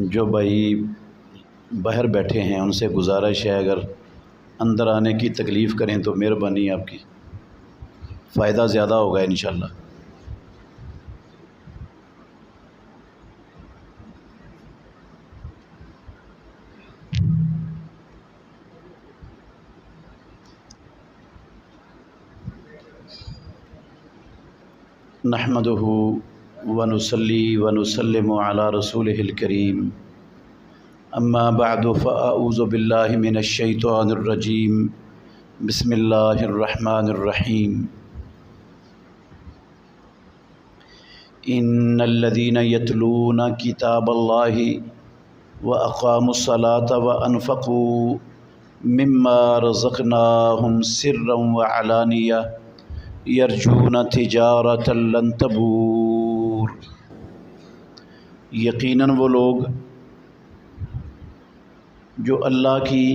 جو بھائی باہر بیٹھے ہیں ان سے گزارش ہے اگر اندر آنے کی تکلیف کریں تو مہربانی آپ کی، فائدہ زیادہ ہوگا انشاءاللہ۔ نحمدہ ونصلی ونسلم علی رسولہ الکریم، اما بعد فاعوذ باللہ من الشیطان الرجیم، بسم اللہ الرحمن الرحیم۔ ان الذین یتلون کتاب اللہ واقاموا الصلاة وانفقوا مما رزقناہم سرا وعلانیہ یرجون تجارۃ لن تبور۔ یقیناً وہ لوگ جو اللہ کی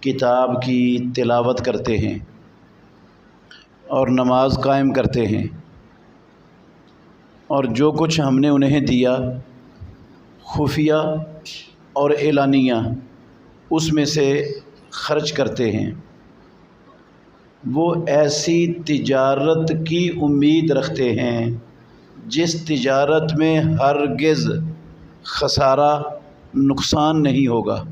کتاب کی تلاوت کرتے ہیں اور نماز قائم کرتے ہیں اور جو کچھ ہم نے انہیں دیا خفیہ اور اعلانیہ اس میں سے خرچ کرتے ہیں، وہ ایسی تجارت کی امید رکھتے ہیں جس تجارت میں ہرگز خسارہ نقصان نہیں ہوگا۔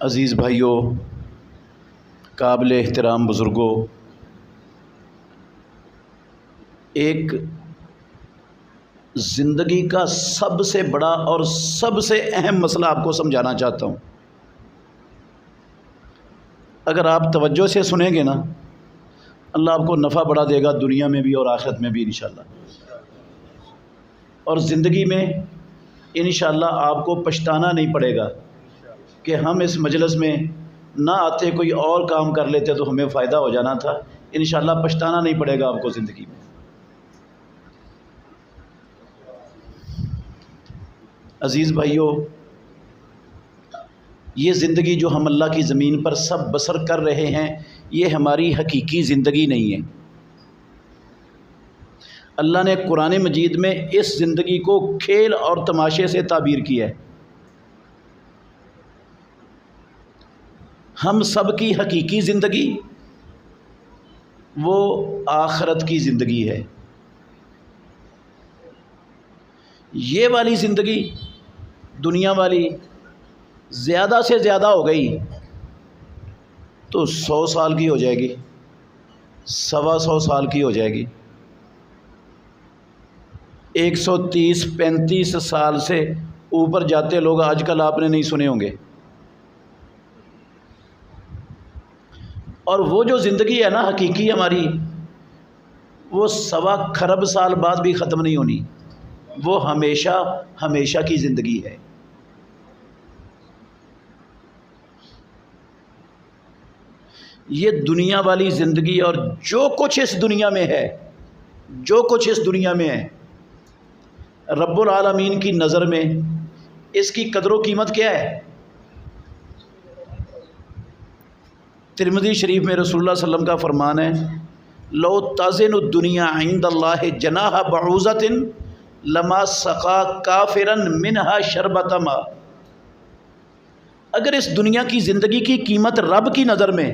عزیز بھائیوں، قابل احترام بزرگوں، ایک زندگی کا سب سے بڑا اور سب سے اہم مسئلہ آپ کو سمجھانا چاہتا ہوں۔ اگر آپ توجہ سے سنیں گے نا، اللہ آپ کو نفع بڑا دے گا دنیا میں بھی اور آخرت میں بھی انشاءاللہ، اور زندگی میں انشاءاللہ آپ کو پچھتانا نہیں پڑے گا کہ ہم اس مجلس میں نہ آتے کوئی اور کام کر لیتے تو ہمیں فائدہ ہو جانا تھا۔ انشاءاللہ پچھتانا نہیں پڑے گا آپ کو زندگی میں۔ عزیز بھائیوں، یہ زندگی جو ہم اللہ کی زمین پر سب بسر کر رہے ہیں، یہ ہماری حقیقی زندگی نہیں ہے۔ اللہ نے قرآن مجید میں اس زندگی کو کھیل اور تماشے سے تعبیر کیا ہے۔ ہم سب کی حقیقی زندگی وہ آخرت کی زندگی ہے۔ یہ والی زندگی دنیا والی زیادہ سے زیادہ ہو گئی تو 100 سال کی ہو جائے گی، 125 سال کی ہو جائے گی، 130-135 سال سے اوپر جاتے لوگ آج کل آپ نے نہیں سنے ہوں گے۔ اور وہ جو زندگی ہے نا حقیقی ہماری، وہ 1.25 خرب سال بعد بھی ختم نہیں ہونی، وہ ہمیشہ ہمیشہ کی زندگی ہے۔ یہ دنیا والی زندگی اور جو کچھ اس دنیا میں ہے، جو کچھ اس دنیا میں ہے، رب العالمین کی نظر میں اس کی قدر و قیمت کیا ہے؟ ترمذی شریف میں رسول اللہ صلی اللہ علیہ وسلم کا فرمان ہے، لو تزن الدنیا عند اللہ جناح بعوضۃ لما سقا کافرا منها شربۃ ماء۔ اگر اس دنیا کی زندگی کی قیمت رب کی نظر میں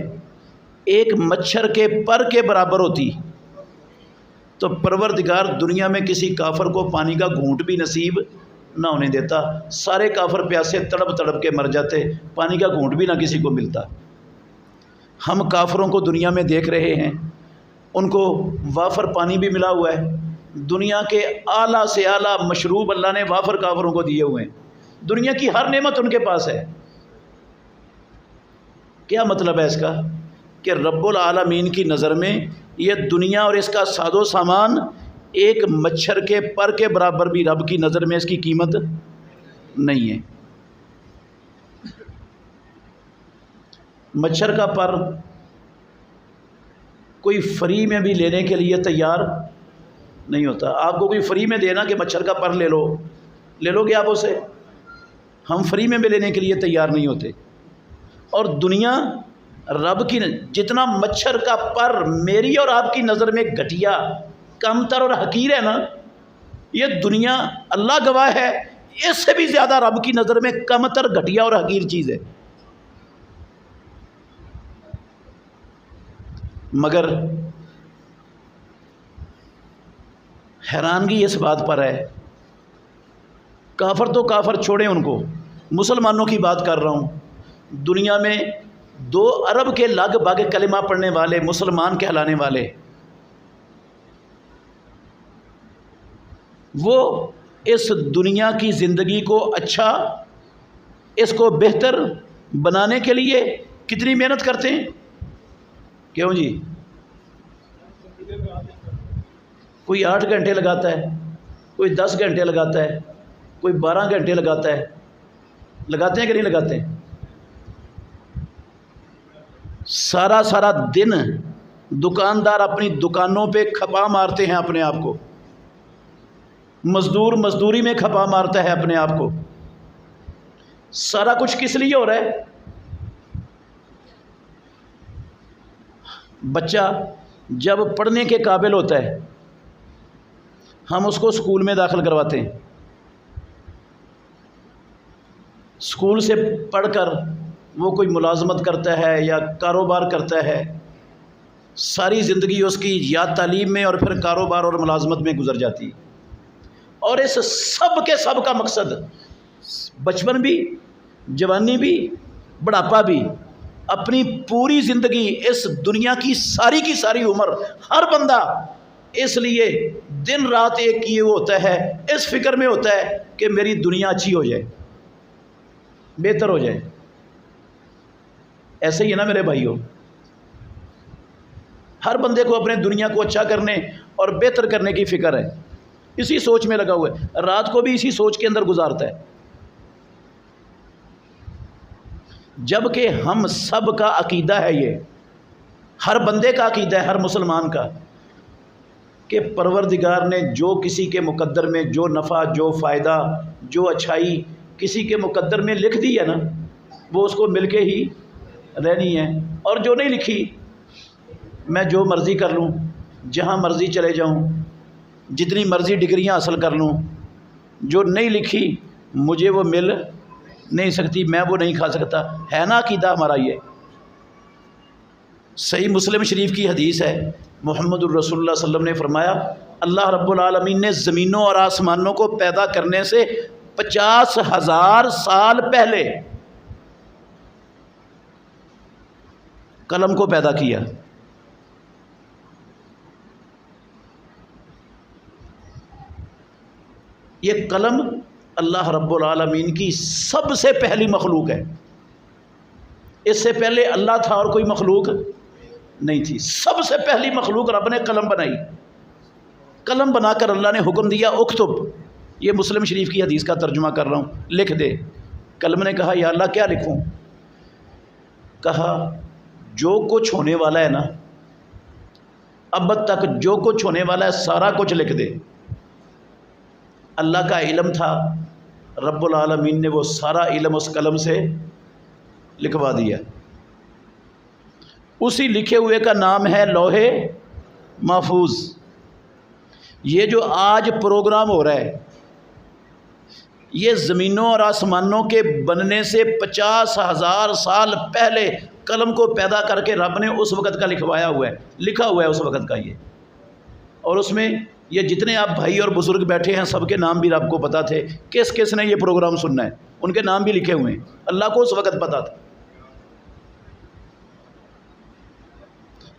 ایک مچھر کے پر کے برابر ہوتی تو پروردگار دنیا میں کسی کافر کو پانی کا گھونٹ بھی نصیب نہ ہونے دیتا، سارے کافر پیاسے تڑپ تڑپ کے مر جاتے، پانی کا گھونٹ بھی نہ کسی کو ملتا۔ ہم کافروں کو دنیا میں دیکھ رہے ہیں، ان کو وافر پانی بھی ملا ہوا ہے، دنیا کے اعلیٰ سے اعلیٰ مشروب اللہ نے وافر کافروں کو دیے ہوئے ہیں، دنیا کی ہر نعمت ان کے پاس ہے۔ کیا مطلب ہے اس کا؟ کہ رب العالمین کی نظر میں یہ دنیا اور اس کا ساز و سامان ایک مچھر کے پر کے برابر بھی رب کی نظر میں اس کی قیمت نہیں ہے۔ مچھر کا پر کوئی فری میں بھی لینے کے لیے تیار نہیں ہوتا۔ آپ کو کوئی فری میں دینا کہ مچھر کا پر لے لو گے آپ اسے؟ ہم فری میں بھی لینے کے لیے تیار نہیں ہوتے۔ اور دنیا رب کی جتنا مچھر کا پر میری اور آپ کی نظر میں گھٹیا، کم تر اور حقیر ہے نا، یہ دنیا اللہ گواہ ہے اس سے بھی زیادہ رب کی نظر میں کم تر گھٹیا اور حقیر چیز ہے۔ مگر حیرانگی اس بات پر ہے، کافر تو کافر چھوڑیں ان کو، مسلمانوں کی بات کر رہا ہوں، دنیا میں 2 ارب کے لگ بھگ کلمہ پڑھنے والے مسلمان کہلانے والے، وہ اس دنیا کی زندگی کو اچھا، اس کو بہتر بنانے کے لیے کتنی محنت کرتے ہیں؟ کیوں جی؟ کوئی 8 گھنٹے لگاتا ہے، کوئی 10 گھنٹے لگاتا ہے، کوئی 12 گھنٹے لگاتا ہے، لگاتے ہیں کہ نہیں لگاتے؟ سارا دن دکاندار اپنی دکانوں پہ کھپا مارتے ہیں اپنے آپ کو، مزدور مزدوری میں کھپا مارتا ہے اپنے آپ کو، سارا کچھ کس لیے ہو رہا ہے؟ بچہ جب پڑھنے کے قابل ہوتا ہے ہم اس کو اسکول میں داخل کرواتے ہیں، اسکول سے پڑھ کر وہ کوئی ملازمت کرتا ہے یا کاروبار کرتا ہے، ساری زندگی اس کی یا تعلیم میں اور پھر کاروبار اور ملازمت میں گزر جاتی ہے، اور اس سب کے سب کا مقصد بچپن بھی، جوانی بھی، بڑھاپا بھی، اپنی پوری زندگی اس دنیا کی ساری عمر ہر بندہ اس لیے دن رات ایک کیے وہ ہوتا ہے، اس فکر میں ہوتا ہے کہ میری دنیا اچھی ہو جائے، بہتر ہو جائے۔ ایسے ہی ہے نا میرے بھائیوں، ہر بندے کو اپنے دنیا کو اچھا کرنے اور بہتر کرنے کی فکر ہے، اسی سوچ میں لگا ہوا ہے، رات کو بھی اسی سوچ کے اندر گزارتا ہے، جبکہ ہم سب کا عقیدہ ہے، یہ ہر بندے کا عقیدہ ہے، ہر مسلمان کا، کہ پروردگار نے جو کسی کے مقدر میں جو نفع، جو فائدہ، جو اچھائی کسی کے مقدر میں لکھ دی ہے نا، وہ اس کو مل کے ہی رہنی ہے، اور جو نہیں لکھی میں جو مرضی کر لوں، جہاں مرضی چلے جاؤں، جتنی مرضی ڈگریاں حاصل کر لوں، جو نہیں لکھی مجھے وہ مل نہیں سکتی، میں وہ نہیں کھا سکتا، ہے نا عقیدہ ہمارا یہ۔ صحیح مسلم شریف کی حدیث ہے، محمد الرسول اللہ صلی اللہ علیہ وسلم نے فرمایا، اللہ رب العالمین نے زمینوں اور آسمانوں کو پیدا کرنے سے 50,000 سال پہلے قلم کو پیدا کیا۔ یہ قلم اللہ رب العالمین کی سب سے پہلی مخلوق ہے، اس سے پہلے اللہ تھا اور کوئی مخلوق نہیں تھی، سب سے پہلی مخلوق رب نے قلم بنائی، قلم بنا کر اللہ نے حکم دیا اکتب، یہ مسلم شریف کی حدیث کا ترجمہ کر رہا ہوں، لکھ دے۔ قلم نے کہا یا اللہ کیا لکھوں؟ کہا جو کچھ ہونے والا ہے نا، اب تک جو کچھ ہونے والا ہے سارا کچھ لکھ دے۔ اللہ کا علم تھا، رب العالمین نے وہ سارا علم اس قلم سے لکھوا دیا، اسی لکھے ہوئے کا نام ہے لوح محفوظ۔ یہ جو آج پروگرام ہو رہا ہے یہ زمینوں اور آسمانوں کے بننے سے 50,000 سال پہلے قلم کو پیدا کر کے رب نے اس وقت کا لکھوایا ہوا ہے، لکھا ہوا ہے اس وقت کا یہ، اور اس میں یہ جتنے آپ بھائی اور بزرگ بیٹھے ہیں سب کے نام بھی رب کو پتہ تھے، کس کس نے یہ پروگرام سننا ہے، ان کے نام بھی لکھے ہوئے ہیں، اللہ کو اس وقت پتہ تھا۔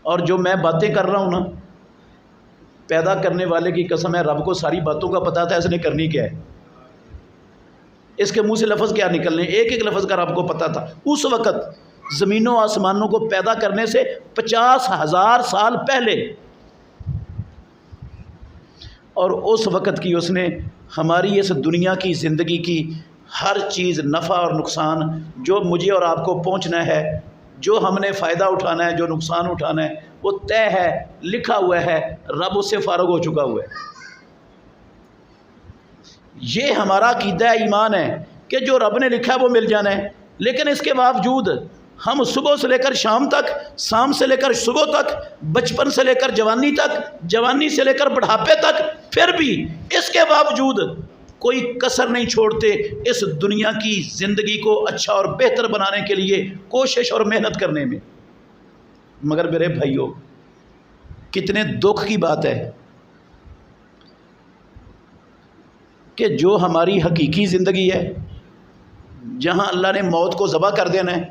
اور جو میں باتیں کر رہا ہوں نا، پیدا کرنے والے کی قسم ہے رب کو ساری باتوں کا پتہ تھا اس نے کرنی کیا ہے، اس کے منہ سے لفظ کیا نکلنے، ایک ایک لفظ کا رب کو پتہ تھا اس وقت، زمینوں آسمانوں کو پیدا کرنے سے 50,000 سال پہلے، اور اس وقت کی اس نے ہماری اس دنیا کی زندگی کی ہر چیز، نفع اور نقصان جو مجھے اور آپ کو پہنچنا ہے، جو ہم نے فائدہ اٹھانا ہے، جو نقصان اٹھانا ہے، وہ طے ہے، لکھا ہوا ہے، رب اس سے فارغ ہو چکا ہوا ہے۔ یہ ہمارا عقیدہ ایمان ہے کہ جو رب نے لکھا ہے وہ مل جانا ہے، لیکن اس کے باوجود ہم صبح سے لے کر شام تک، شام سے لے کر صبح تک، بچپن سے لے کر جوانی تک، جوانی سے لے کر بڑھاپے تک، پھر بھی اس کے باوجود کوئی کسر نہیں چھوڑتے اس دنیا کی زندگی کو اچھا اور بہتر بنانے کے لیے کوشش اور محنت کرنے میں۔ مگر میرے بھائیوں، کتنے دکھ کی بات ہے کہ جو ہماری حقیقی زندگی ہے، جہاں اللہ نے موت کو ذبح کر دینا ہے،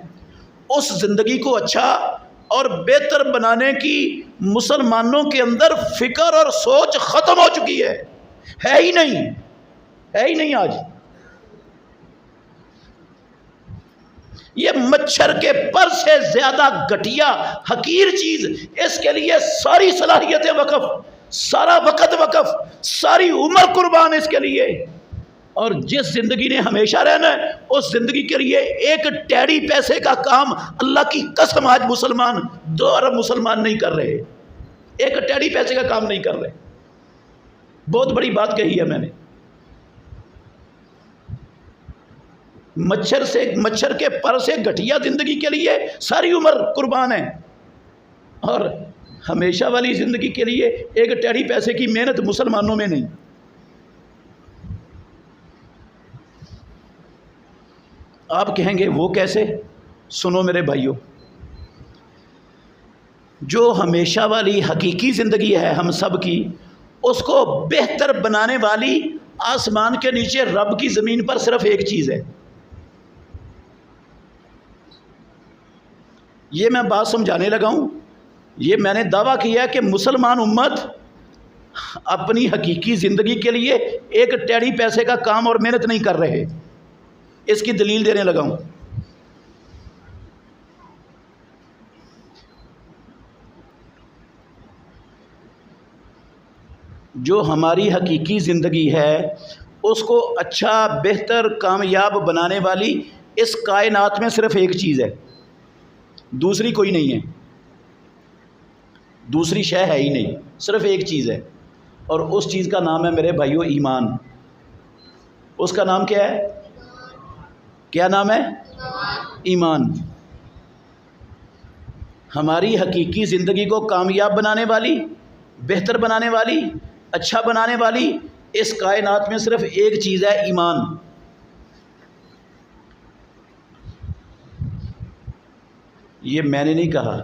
اس زندگی کو اچھا اور بہتر بنانے کی مسلمانوں کے اندر فکر اور سوچ ختم ہو چکی ہے ہی نہیں، ہے ہی نہیں آج۔ یہ مچھر کے پر سے زیادہ گھٹیا حقیر چیز، اس کے لیے ساری صلاحیتیں وقف، سارا وقت وقف، ساری عمر قربان اس کے لیے۔ اور جس زندگی نے ہمیشہ رہنا ہے، اس زندگی کے لیے ایک ٹیڑی پیسے کا کام اللہ کی قسم آج مسلمان 2 ارب مسلمان نہیں کر رہے، ایک ٹیڑی پیسے کا کام نہیں کر رہے۔ بہت بڑی بات کہی ہے میں نے۔ مچھر کے پر سے گھٹیا زندگی کے لیے ساری عمر قربان ہے، اور ہمیشہ والی زندگی کے لیے ایک ٹیڑی پیسے کی محنت مسلمانوں میں نہیں۔ آپ کہیں گے وہ کیسے؟ سنو میرے بھائیوں، جو ہمیشہ والی حقیقی زندگی ہے ہم سب کی، اس کو بہتر بنانے والی آسمان کے نیچے رب کی زمین پر صرف ایک چیز ہے۔ یہ میں بات سمجھانے لگا ہوں، یہ میں نے دعویٰ کیا ہے کہ مسلمان امت اپنی حقیقی زندگی کے لیے ایک ٹیڑی پیسے کا کام اور محنت نہیں کر رہے۔ اس کی دلیل دینے لگا ہوں۔ جو ہماری حقیقی زندگی ہے اس کو اچھا، بہتر، کامیاب بنانے والی اس کائنات میں صرف ایک چیز ہے، دوسری کوئی نہیں ہے، دوسری شے ہے ہی نہیں، صرف ایک چیز ہے، اور اس چیز کا نام ہے میرے بھائیو ایمان۔ اس کا نام کیا ہے؟ کیا نام ہے؟ ایمان۔ ہماری حقیقی زندگی کو کامیاب بنانے والی، بہتر بنانے والی، اچھا بنانے والی اس کائنات میں صرف ایک چیز ہے، ایمان۔ یہ میں نے نہیں کہا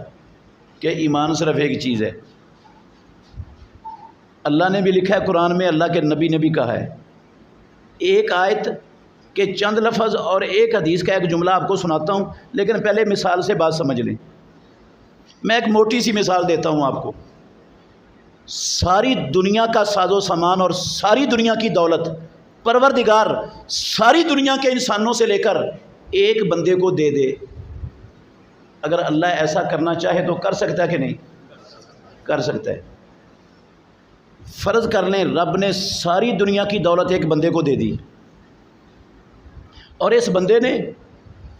کہ ایمان صرف ایک چیز ہے، اللہ نے بھی لکھا ہے قرآن میں، اللہ کے نبی نے بھی کہا ہے۔ ایک آیت کے چند لفظ اور ایک حدیث کا ایک جملہ آپ کو سناتا ہوں، لیکن پہلے مثال سے بات سمجھ لیں۔ میں ایک موٹی سی مثال دیتا ہوں آپ کو۔ ساری دنیا کا ساز و سامان اور ساری دنیا کی دولت پروردگار ساری دنیا کے انسانوں سے لے کر ایک بندے کو دے دے، اگر اللہ ایسا کرنا چاہے تو کر سکتا ہے کہ نہیں؟ کر سکتا ہے۔ فرض کر لیں رب نے ساری دنیا کی دولت ایک بندے کو دے دی، اور اس بندے نے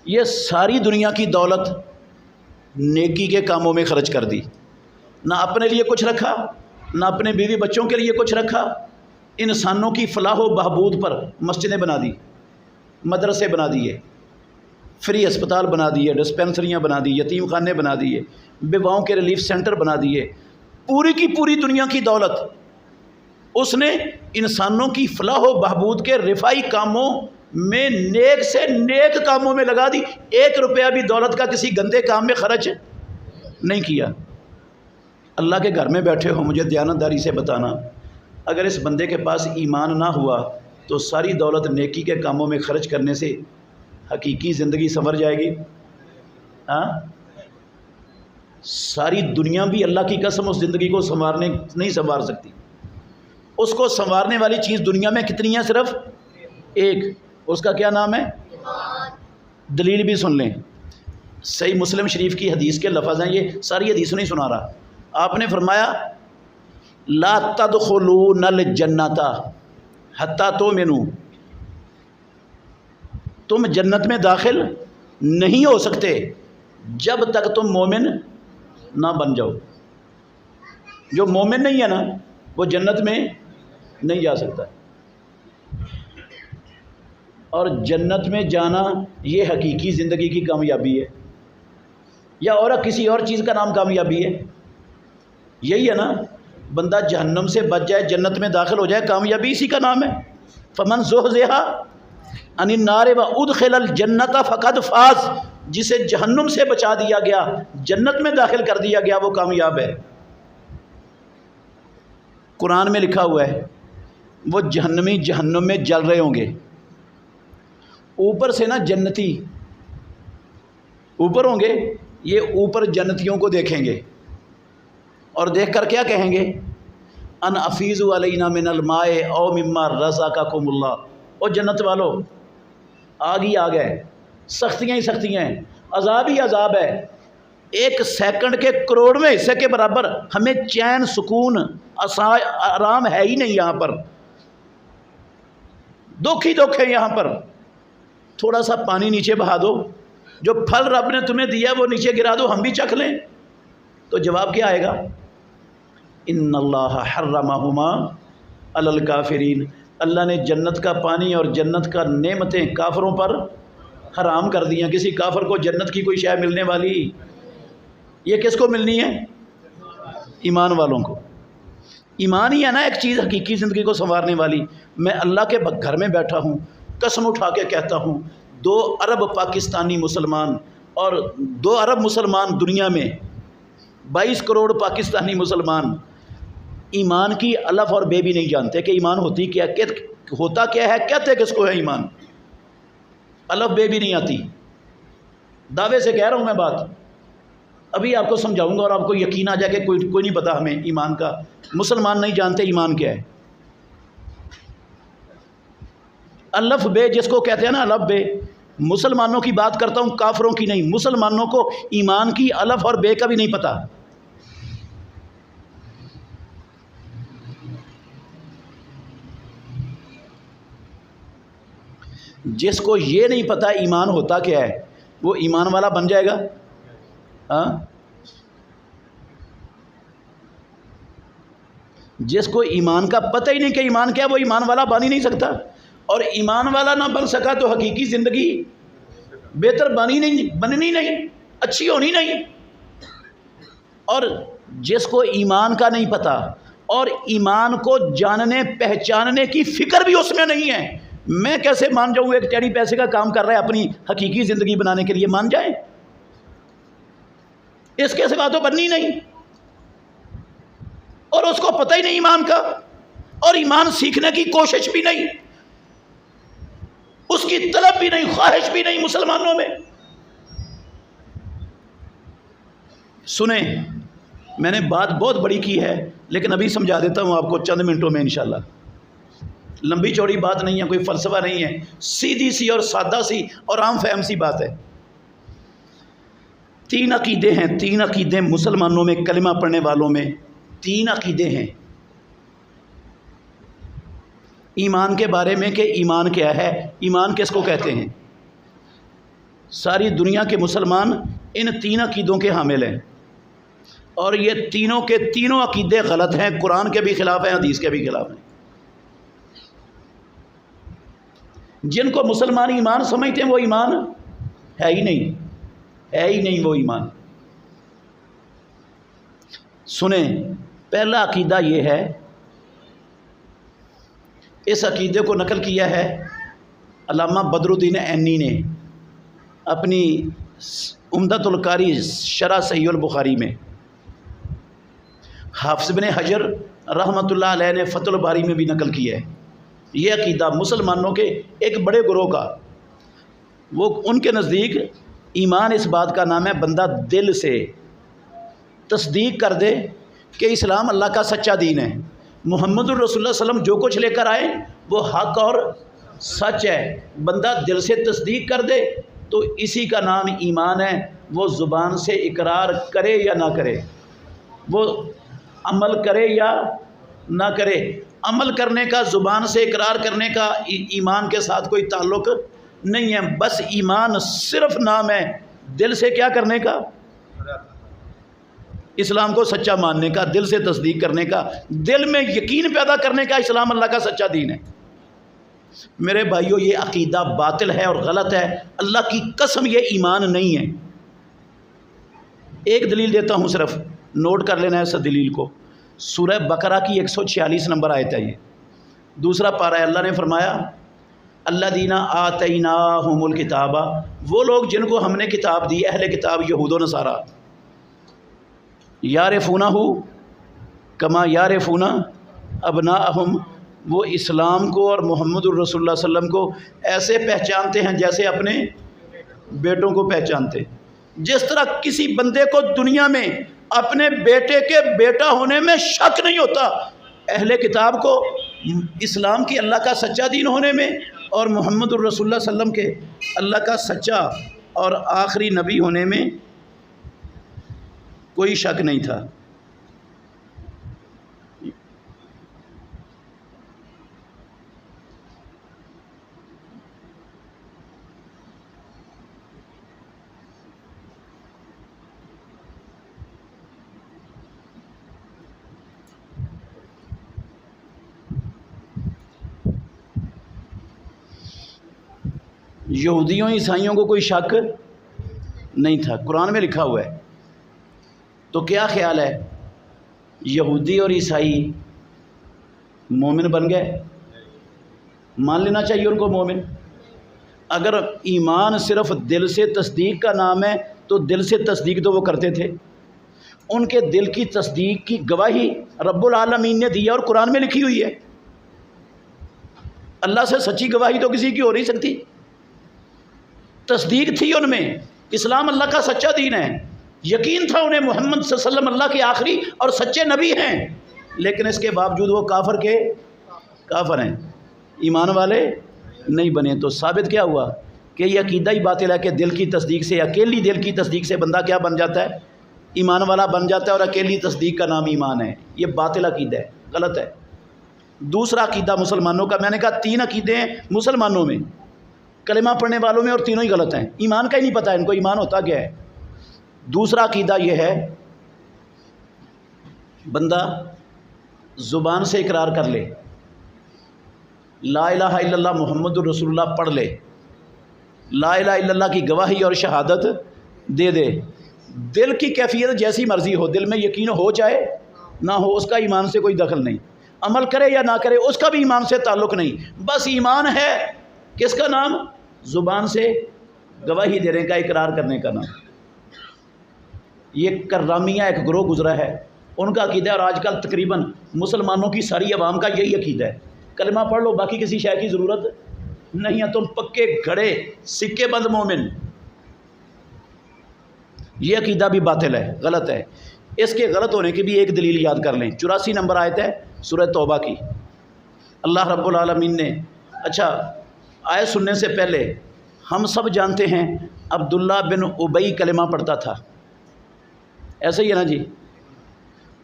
یہ ساری دنیا کی دولت نیکی کے کاموں میں خرچ کر دی، نہ اپنے لیے کچھ رکھا، نہ اپنے بیوی بچوں کے لیے کچھ رکھا، انسانوں کی فلاح و بہبود پر مسجدیں بنا دی، مدرسے بنا دیے، فری اسپتال بنا دیے، ڈسپینسریاں بنا دی، یتیم خانے بنا دیے، بیواؤں کے ریلیف سینٹر بنا دیے، پوری کی پوری دنیا کی دولت اس نے انسانوں کی فلاح و بہبود کے رفائی کاموں میں، نیک سے نیک کاموں میں لگا دی۔ 1 روپیہ بھی دولت کا کسی گندے کام میں خرچ نہیں کیا۔ اللہ کے گھر میں بیٹھے ہو، مجھے دیانتداری سے بتانا، اگر اس بندے کے پاس ایمان نہ ہوا تو ساری دولت نیکی کے کاموں میں خرچ کرنے سے حقیقی زندگی سنور جائے گی؟ ہاں؟ ساری دنیا بھی اللہ کی قسم اس زندگی کو نہیں سنوار سکتی۔ اس کو سنوارنے والی چیز دنیا میں کتنی ہے؟ صرف ایک۔ اس کا کیا نام ہے؟ دلیل بھی سن لیں، صحیح مسلم شریف کی حدیث کے لفظ ہیں، یہ ساری حدیث نہیں سنا رہا۔ آپ نے فرمایا لا تدخلون الجنۃ حتی تؤمنوا، تم جنت میں داخل نہیں ہو سکتے جب تک تم مومن نہ بن جاؤ۔ جو مومن نہیں ہے نا وہ جنت میں نہیں جا سکتا، اور جنت میں جانا یہ حقیقی زندگی کی کامیابی ہے۔ یا اور کسی اور چیز کا نام کامیابی ہے؟ یہی ہے نا، بندہ جہنم سے بچ جائے، جنت میں داخل ہو جائے، کامیابی اسی کا نام ہے۔ فمن زحزح عن النار وادخل الجنت فقد فاز، جسے جہنم سے بچا دیا گیا، جنت میں داخل کر دیا گیا، وہ کامیاب ہے۔ قرآن میں لکھا ہوا ہے وہ جہنمی جہنم میں جل رہے ہوں گے، اوپر سے نا جنتی اوپر ہوں گے، یہ اوپر جنتیوں کو دیکھیں گے اور دیکھ کر کیا کہیں گے؟ ان افیضوا علینا من الماء او مما رزقکم اللہ۔ او جنت والو، آگ ہی آگ ہے، سختیاں ہی سختیاں ہیں، عذاب ہی عذاب ہے، ایک سیکنڈ کے کروڑویں حصے کے برابر ہمیں چین سکون آرام ہے ہی نہیں، یہاں پر دکھ ہی دکھ ہے، یہاں پر تھوڑا سا پانی نیچے بہا دو، جو پھل رب نے تمہیں دیا وہ نیچے گرا دو، ہم بھی چکھ لیں، تو جواب کیا آئے گا؟ ان اللہ حرمہما علی الکافرین، اللہ نے جنت کا پانی اور جنت کا نعمتیں کافروں پر حرام کر دیا۔ کسی کافر کو جنت کی کوئی شے ملنے والی؟ یہ کس کو ملنی ہے؟ ایمان والوں کو۔ ایمان ہی ہے نا ایک چیز حقیقی زندگی کو سنوارنے والی۔ میں اللہ کے گھر میں بیٹھا ہوں، قسم اٹھا کے کہتا ہوں 2 ارب پاکستانی مسلمان اور 2 ارب مسلمان دنیا میں، 22 کروڑ پاکستانی مسلمان ایمان کی الف اور بے بھی نہیں جانتے کہ ایمان ہوتی کیا، ہوتا کیا ہے، کہتے کس کو ہے ایمان، الف بے بھی نہیں آتی۔ دعوے سے کہہ رہا ہوں میں بات، ابھی آپ کو سمجھاؤں گا اور آپ کو یقین آ جائے کہ کوئی نہیں پتا ہمیں ایمان کا، مسلمان نہیں جانتے ایمان کیا ہے۔ الف بے جس کو کہتے ہیں نا، الف بے، مسلمانوں کی بات کرتا ہوں، کافروں کی نہیں، مسلمانوں کو ایمان کی الف اور بے کا بھی نہیں پتا۔ جس کو یہ نہیں پتا ایمان ہوتا کیا ہے، وہ ایمان والا بن جائے گا؟ ہاں، جس کو ایمان کا پتہ ہی نہیں کہ ایمان کیا ہے، وہ ایمان والا بن ہی نہیں سکتا، اور ایمان والا نہ بن سکا تو حقیقی زندگی بہتر بننی نہیں، اچھی ہونی نہیں۔ اور جس کو ایمان کا نہیں پتا اور ایمان کو جاننے پہچاننے کی فکر بھی اس میں نہیں ہے، میں کیسے مان جاؤں ایک ٹیڑی پیسے کا کام کر رہا ہے اپنی حقیقی زندگی بنانے کے لیے؟ مان جائیں؟ اس کے سوا تو بننی نہیں، اور اس کو پتہ ہی نہیں ایمان کا، اور ایمان سیکھنے کی کوشش بھی نہیں، اس کی طلب بھی نہیں، خواہش بھی نہیں مسلمانوں میں۔ سنیں، میں نے بات بہت بڑی کی ہے لیکن ابھی سمجھا دیتا ہوں آپ کو چند منٹوں میں انشاءاللہ۔ لمبی چوڑی بات نہیں ہے، کوئی فلسفہ نہیں ہے، سیدھی سی اور سادہ سی اور عام فہم سی بات ہے۔ 3 عقیدے ہیں، 3 عقیدے مسلمانوں میں، کلمہ پڑھنے والوں میں 3 عقیدے ہیں ایمان کے بارے میں، کہ ایمان کیا ہے، ایمان کس کو کہتے ہیں۔ ساری دنیا کے مسلمان ان 3 عقیدوں کے حامل ہیں، اور یہ تینوں کے تینوں عقیدے غلط ہیں، قرآن کے بھی خلاف ہیں، حدیث کے بھی خلاف ہیں۔ جن کو مسلمان ایمان سمجھتے ہیں وہ ایمان ہے ہی نہیں، ہے ہی نہیں وہ ایمان۔ سنیں، پہلا عقیدہ یہ ہے، اس عقیدے کو نقل کیا ہے علامہ بدر الدین عینی نے اپنی عمدۃ القاری شرح صحیح البخاری میں، حافظ بن حجر رحمۃ اللہ علیہ نے فتح الباری میں بھی نقل کیا ہے۔ یہ عقیدہ مسلمانوں کے ایک بڑے گروہ کا، وہ ان کے نزدیک ایمان اس بات کا نام ہے بندہ دل سے تصدیق کر دے کہ اسلام اللہ کا سچا دین ہے، محمد الرسول اللہ صلی اللہ علیہ وسلم جو کچھ لے کر آئے وہ حق اور سچ ہے، بندہ دل سے تصدیق کر دے تو اسی کا نام ایمان ہے۔ وہ زبان سے اقرار کرے یا نہ کرے، وہ عمل کرے یا نہ کرے، عمل کرنے کا، زبان سے اقرار کرنے کا ایمان کے ساتھ کوئی تعلق نہیں ہے، بس ایمان صرف نام ہے دل سے کیا کرنے کا، اسلام کو سچا ماننے کا، دل سے تصدیق کرنے کا، دل میں یقین پیدا کرنے کا، اسلام اللہ کا سچا دین ہے۔ میرے بھائیو، یہ عقیدہ باطل ہے اور غلط ہے، اللہ کی قسم یہ ایمان نہیں ہے۔ ایک دلیل دیتا ہوں، صرف نوٹ کر لینا ہے اس دلیل کو۔ سورہ بقرہ کی 146 نمبر آیت ہے یہ، دوسرا پارہ ہے۔ اللہ نے فرمایا الذین آتیناہم الکتاب، وہ لوگ جن کو ہم نے کتاب دی، اہل کتاب یہود و نصارہ، یعرفونہ کما یعرفون ابناءہم، وہ اسلام کو اور محمد الرسول اللہ صلی اللہ علیہ وسلم کو ایسے پہچانتے ہیں جیسے اپنے بیٹوں کو پہچانتے۔ جس طرح کسی بندے کو دنیا میں اپنے بیٹے کے بیٹا ہونے میں شک نہیں ہوتا، اہل کتاب کو اسلام کی اللہ کا سچا دین ہونے میں اور محمد الرسول اللہ صلی اللہ علیہ وسلم کے اللہ کا سچا اور آخری نبی ہونے میں کوئی شک نہیں تھا۔ یہودیوں عیسائیوں کو کوئی شک نہیں تھا، قرآن میں لکھا ہوا ہے۔ تو کیا خیال ہے، یہودی اور عیسائی مومن بن گئے؟ مان لینا چاہیے ان کو مومن۔ اگر ایمان صرف دل سے تصدیق کا نام ہے تو دل سے تصدیق تو وہ کرتے تھے، ان کے دل کی تصدیق کی گواہی رب العالمین نے دی ہے اور قرآن میں لکھی ہوئی ہے۔ اللہ سے سچی گواہی تو کسی کی ہو نہیں سکتی۔ تصدیق تھی ان میں، اسلام اللہ کا سچا دین ہے، یقین تھا انہیں محمد صلی اللہ علیہ وسلم اللہ کے آخری اور سچے نبی ہیں، لیکن اس کے باوجود وہ کافر کے کافر ہیں، ایمان والے نہیں بنے۔ تو ثابت کیا ہوا کہ یہ عقیدہ ہی باطل ہے کہ دل کی تصدیق سے، اکیلی دل کی تصدیق سے بندہ کیا بن جاتا ہے؟ ایمان والا بن جاتا ہے، اور اکیلی تصدیق کا نام ایمان ہے۔ یہ باطل عقیدہ ہے، غلط ہے۔ دوسرا عقیدہ مسلمانوں کا، میں نے کہا 3 عقیدے ہیں مسلمانوں میں، کلمہ پڑھنے والوں میں، اور تینوں ہی غلط ہیں، ایمان کا ہی نہیں پتہ ان کو ایمان ہوتا کیا ہے۔ دوسرا عقیدہ یہ ہے، بندہ زبان سے اقرار کر لے، لا الہ الا اللہ محمد الرسول اللہ پڑھ لے، لا الہ الا اللہ کی گواہی اور شہادت دے دے، دل کی کیفیت جیسی مرضی ہو، دل میں یقین ہو چاہے نہ ہو، اس کا ایمان سے کوئی دخل نہیں، عمل کرے یا نہ کرے اس کا بھی ایمان سے تعلق نہیں، بس ایمان ہے کس کا نام؟ زبان سے گواہی دینے کا، اقرار کرنے کا نام۔ یہ کرامیہ ایک گروہ گزرا ہے، ان کا عقیدہ ہے، اور آج کل تقریباً مسلمانوں کی ساری عوام کا یہی عقیدہ ہے، کلمہ پڑھ لو باقی کسی شے کی ضرورت نہیں ہے، تم پکے گھڑے سکے بند مومن۔ یہ عقیدہ بھی باطل ہے، غلط ہے۔ اس کے غلط ہونے کی بھی ایک دلیل یاد کر لیں، 84 نمبر آیت ہے سورہ توبہ کی۔ اللہ رب العالمین نے، اچھا آیت سننے سے پہلے ہم سب جانتے ہیں عبداللہ بن ابی کلمہ پڑھتا تھا، ایسے ہی ہے نا جی؟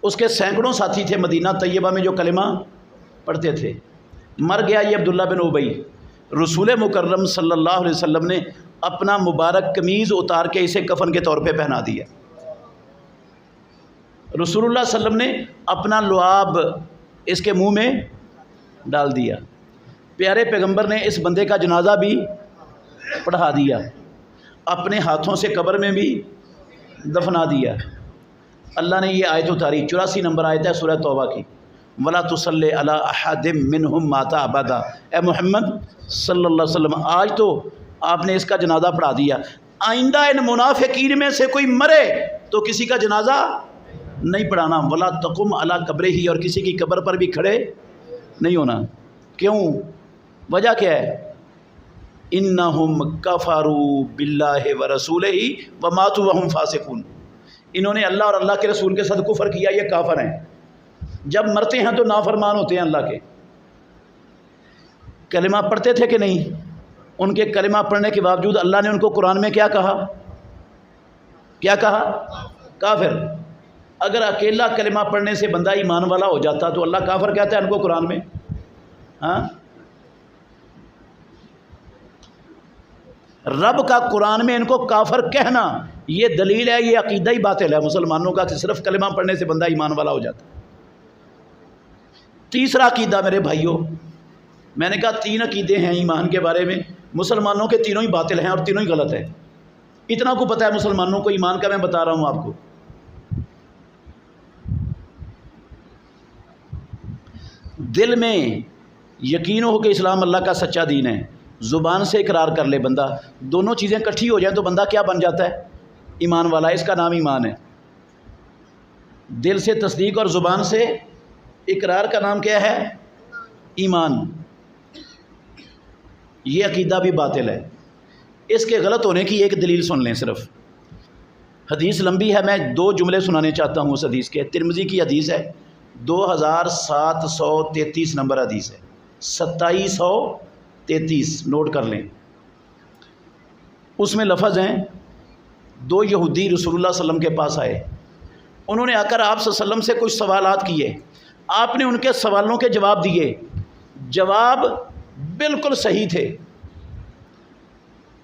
اس کے سینکڑوں ساتھی تھے مدینہ طیبہ میں جو کلمہ پڑھتے تھے۔ مر گیا یہ عبداللہ بن ابی، رسول مکرم صلی اللہ علیہ وسلم نے اپنا مبارک قمیض اتار کے اسے کفن کے طور پہ پہنا دیا۔ رسول اللہ صلی اللہ علیہ وسلم نے اپنا لعاب اس کے منہ میں ڈال دیا، پیارے پیغمبر نے اس بندے کا جنازہ بھی پڑھا دیا، اپنے ہاتھوں سے قبر میں بھی دفنا دیا۔ اللہ نے یہ آیت اتاری، 84 نمبر آیت ہے سورہ توبہ کی، وَلَا تُصَلِّ عَلَىٰ أَحَدٍ مِّنْهُمْ مَاتَ أَبَدًا، اے محمد صلی اللہ علیہ وسلم آج تو آپ نے اس کا جنازہ پڑھا دیا، آئندہ ان منافقین میں سے کوئی مرے تو کسی کا جنازہ نہیں پڑھانا، وَلَا تَقُمْ عَلَىٰ قَبْرِهِ، اور کسی کی قبر پر بھی کھڑے نہیں ہونا۔ کیوں؟ وجہ کیا ہے؟ اِنَّهُمْ كَفَرُوا بِاللَّهِ وَرَسُولِهِ وَمَاتُوا وَهُمْ فَاسِقُونَ، انہوں نے اللہ اور اللہ کے رسول کے ساتھ کفر کیا، یہ کافر ہیں، جب مرتے ہیں تو نافرمان ہوتے ہیں اللہ کے۔ کلمہ پڑھتے تھے کہ نہیں؟ ان کے کلمہ پڑھنے کے باوجود اللہ نے ان کو قرآن میں کیا کہا؟ کیا کہا؟ کافر۔ اگر اکیلا کلمہ پڑھنے سے بندہ ایمان والا ہو جاتا تو اللہ کافر کہتا ہے ان کو قرآن میں؟ ہاں، رب کا قرآن میں ان کو کافر کہنا یہ دلیل ہے، یہ عقیدہ ہی باطل ہے مسلمانوں کا کہ صرف کلمہ پڑھنے سے بندہ ایمان والا ہو جاتا۔ تیسرا عقیدہ میرے بھائیوں، میں نے کہا 3 عقیدے ہیں ایمان کے بارے میں، مسلمانوں کے تینوں ہی باطل ہیں اور تینوں ہی غلط ہیں۔ اتنا کو پتہ ہے مسلمانوں کو ایمان کا، میں بتا رہا ہوں آپ کو۔ دل میں یقین ہو کہ اسلام اللہ کا سچا دین ہے، زبان سے اقرار کر لے بندہ، دونوں چیزیں کٹھی ہو جائیں تو بندہ کیا بن جاتا ہے؟ ایمان والا۔ اس کا نام ایمان ہے۔ دل سے تصدیق اور زبان سے اقرار کا نام کیا ہے؟ ایمان۔ یہ عقیدہ بھی باطل ہے۔ اس کے غلط ہونے کی ایک دلیل سن لیں صرف۔ حدیث لمبی ہے، میں 2 جملے سنانے چاہتا ہوں اس حدیث کے۔ ترمذی کی حدیث ہے، 2733 نمبر حدیث ہے، 2733 نوٹ کر لیں۔ اس میں لفظ ہیں، 2 یہودی رسول اللہ صلی اللہ علیہ وسلم کے پاس آئے، انہوں نے آ کر آپ صلی اللہ علیہ وسلم سے کچھ سوالات کیے، آپ نے ان کے سوالوں کے جواب دیے، جواب بالکل صحیح تھے۔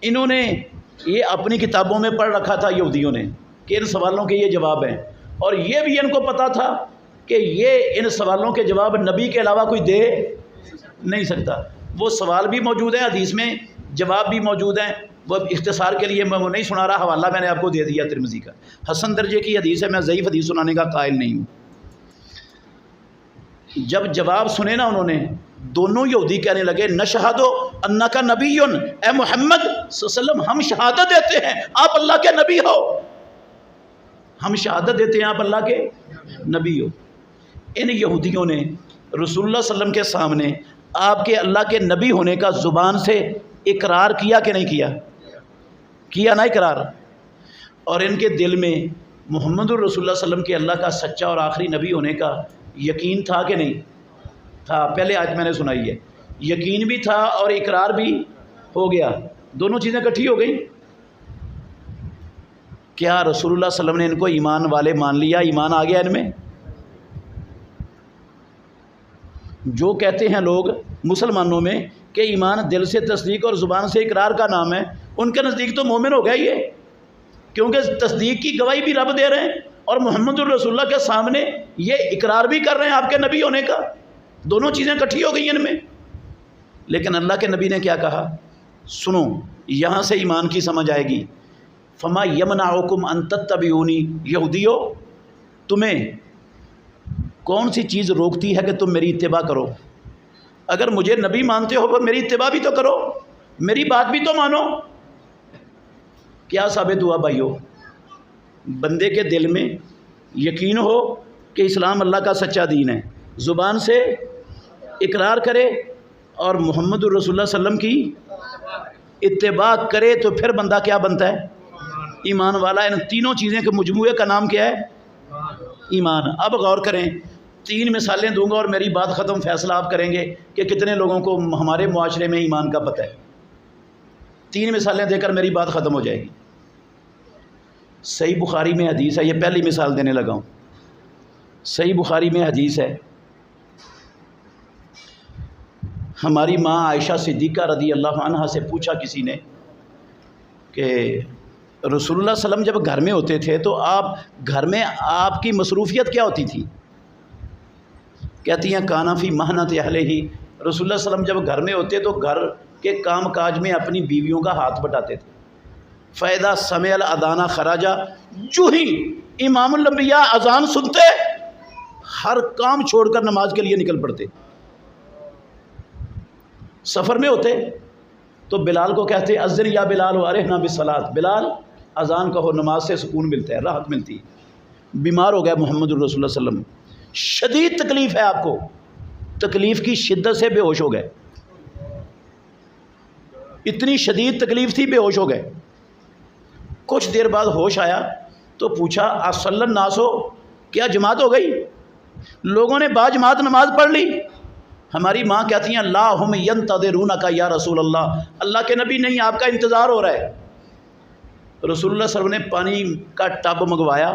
انہوں نے یہ اپنی کتابوں میں پڑھ رکھا تھا یہودیوں نے کہ ان سوالوں کے یہ جواب ہیں، اور یہ بھی ان کو پتہ تھا کہ یہ ان سوالوں کے جواب نبی کے علاوہ کوئی دے نہیں سکتا۔ وہ سوال بھی موجود ہیں حدیث میں، جواب بھی موجود ہیں۔ وہ اختصار کے لیے میں وہ نہیں سنا رہا، حوالہ میں نے آپ کو دے دیا ترمذی کا، حسن درجے کی حدیث ہے، میں ضعیف حدیث سنانے کا قائل نہیں ہوں۔ جب جواب سنے نا انہوں نے، دونوں یہودی کہنے لگے، نشہد انک نبی، اے محمد صلی اللہ علیہ وسلم، ہم شہادت دیتے ہیں آپ اللہ کے نبی ہو، ہم شہادت دیتے ہیں آپ اللہ کے نبی ہو۔ ان یہودیوں نے رسول اللہ صلی اللہ علیہ وسلم کے سامنے آپ کے اللہ کے نبی ہونے کا زبان سے اقرار کیا کہ نہیں کیا؟ کیا نا اقرار۔ اور ان کے دل میں محمد الرسول اللہ صلی اللہ علیہ وسلم کے اللہ کا سچا اور آخری نبی ہونے کا یقین تھا کہ نہیں تھا؟ پہلے آج میں نے سنائی ہے، یقین بھی تھا اور اقرار بھی ہو گیا، دونوں چیزیں اکٹھی ہو گئی۔ کیا رسول اللہ صلی اللہ علیہ وسلم نے ان کو ایمان والے مان لیا؟ ایمان آ گیا ان میں؟ جو کہتے ہیں لوگ مسلمانوں میں کہ ایمان دل سے تصدیق اور زبان سے اقرار کا نام ہے، ان کے نزدیک تو مومن ہو گیا یہ، کیونکہ تصدیق کی گواہی بھی رب دے رہے ہیں اور محمد الرسول اللہ کے سامنے یہ اقرار بھی کر رہے ہیں آپ کے نبی ہونے کا، دونوں چیزیں اکٹھی ہو گئی ان میں۔ لیکن اللہ کے نبی نے کیا کہا؟ سنو، یہاں سے ایمان کی سمجھ آئے گی۔ فما یمنعکم ان تتبعونی، یہودیو تمہیں کون سی چیز روکتی ہے کہ تم میری اتباع کرو؟ اگر مجھے نبی مانتے ہو تو میری اتباع بھی تو کرو، میری بات بھی تو مانو۔ کیا ثابت ہوا بھائیو؟ بندے کے دل میں یقین ہو کہ اسلام اللہ کا سچا دین ہے، زبان سے اقرار کرے اور محمد الرسول اللہ صلی اللہ علیہ وسلم کی اتباع کرے، تو پھر بندہ کیا بنتا ہے؟ ایمان والا۔ ان تینوں چیزیں کے مجموعے کا نام کیا ہے؟ ایمان۔ اب غور کریں، 3 مثالیں دوں گا اور میری بات ختم، فیصلہ آپ کریں گے کہ کتنے لوگوں کو ہمارے معاشرے میں ایمان کا پتہ ہے۔ 3 مثالیں دے کر میری بات ختم ہو جائے گی۔ صحیح بخاری میں حدیث ہے، یہ پہلی مثال دینے لگا ہوں۔ صحیح بخاری میں حدیث ہے، ہماری ماں عائشہ صدیقہ رضی اللہ عنہا سے پوچھا کسی نے کہ رسول اللہ صلی اللہ علیہ وسلم جب گھر میں ہوتے تھے تو آپ گھر میں آپ کی مصروفیت کیا ہوتی تھی؟ کہتی ہیں کانا فی محنت اہلہ ہی، رسول اللہ صلی اللہ علیہ وسلم جب گھر میں ہوتے تو گھر کے کام کاج میں اپنی بیویوں کا ہاتھ بٹاتے تھے۔ فیضا سمع الاذان خراجہ، جو ہی امام الانبیاء اذان سنتے ہر کام چھوڑ کر نماز کے لیے نکل پڑتے۔ سفر میں ہوتے تو بلال کو کہتے اذن یا بلال وارحنا بالصلاۃ، بلال اذان کہو، نماز سے سکون ملتا ہے، راحت ملتی ہے۔ بیمار ہو گیا محمد الرسول اللہ صلی اللہ علیہ وسلم، شدید تکلیف ہے آپ کو، تکلیف کی شدت سے بے ہوش ہو گئے، اتنی شدید تکلیف تھی بے ہوش ہو گئے۔ کچھ دیر بعد ہوش آیا تو پوچھا اصلی الناس ہو، کیا جماعت ہو گئی؟ لوگوں نے با جماعت نماز پڑھ لی۔ ہماری ماں کہتی ہیں لا ہم ینتظرونک یا رسول اللہ، اللہ کے نبی نہیں، آپ کا انتظار ہو رہا ہے۔ رسول اللہ صلی اللہ علیہ وسلم نے پانی کا ٹب منگوایا،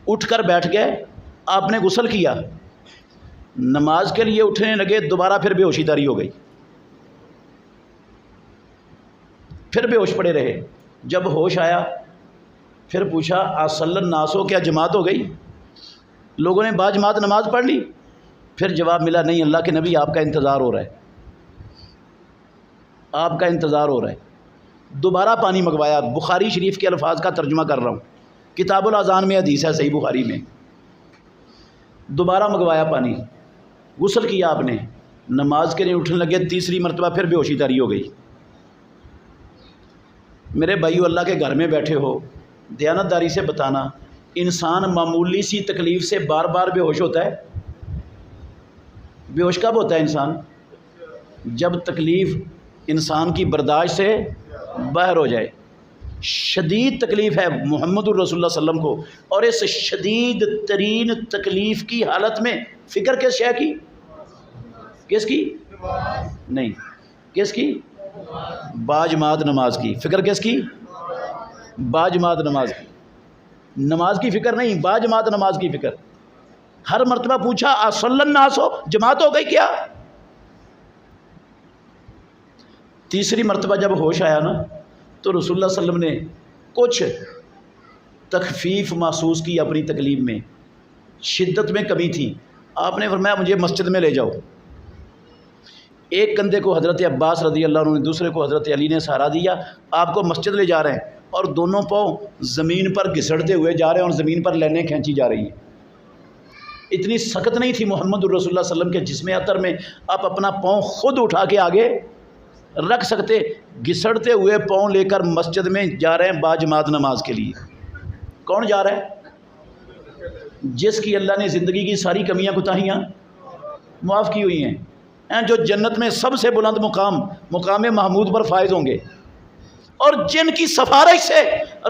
اٹھ کر بیٹھ گئے، آپ نے غسل کیا، نماز کے لیے اٹھنے لگے، دوبارہ پھر بے ہوشی طاری ہو گئی، پھر بے ہوش پڑے رہے۔ جب ہوش آیا پھر پوچھا اصلی الناس ہو، کیا جماعت ہو گئی؟ لوگوں نے با جماعت نماز پڑھ لی؟ پھر جواب ملا نہیں، اللہ کے نبی آپ کا انتظار ہو رہا ہے، آپ کا انتظار ہو رہا ہے۔ دوبارہ پانی منگوایا، بخاری شریف کے الفاظ کا ترجمہ کر رہا ہوں، کتاب الاذان میں حدیث ہے صحیح بخاری میں۔ دوبارہ منگوایا پانی، غسل کیا آپ نے، نماز کے لیے اٹھنے لگے، تیسری مرتبہ پھر بے ہوشی طاری ہو گئی۔ میرے بھائیو، اللہ کے گھر میں بیٹھے ہو، دیانتداری سے بتانا، انسان معمولی سی تکلیف سے بار بار بے ہوش ہوتا ہے؟ بے ہوش کب ہوتا ہے انسان؟ جب تکلیف انسان کی برداشت سے باہر ہو جائے۔ شدید تکلیف ہے محمد الرسول اللہ صلی اللہ علیہ وسلم کو، اور اس شدید ترین تکلیف کی حالت میں فکر کس شے کی؟ کس کی؟ نہیں، کس کی؟ باجماعت نماز کی فکر۔ کس کی؟ باجماعت نماز کی۔ نماز کی فکر نہیں، باجماعت نماز کی فکر۔ ہر مرتبہ پوچھا اصلی الناس ہو، جماعت ہو گئی کیا؟ تیسری مرتبہ جب ہوش آیا نا تو رسول اللہ صلی اللہ علیہ وسلم نے کچھ تخفیف محسوس کی اپنی تکلیف میں، شدت میں کمی تھی۔ آپ نے فرمایا مجھے مسجد میں لے جاؤ۔ ایک کندھے کو حضرت عباس رضی اللہ عنہ نے، دوسرے کو حضرت علی نے سہارا دیا، آپ کو مسجد لے جا رہے ہیں، اور دونوں پاؤں زمین پر گھسڑتے ہوئے جا رہے ہیں اور زمین پر لینیں کھینچی جا رہی ہیں۔ اتنی سخت نہیں تھی محمد الرسول اللہ صلی اللہ علیہ وسلم کے جسم اطہر میں، آپ اپنا پاؤں خود اٹھا کے آگے رکھ سکتے۔ گھسڑتے ہوئے پاؤں لے کر مسجد میں جا رہے ہیں باجماعت نماز کے لیے۔ کون جا رہا ہے؟ جس کی اللہ نے زندگی کی ساری کمیاں کوتاہیاں معاف کی ہوئی ہیں، جو جنت میں سب سے بلند مقام محمود پر فائز ہوں گے، اور جن کی سفارش سے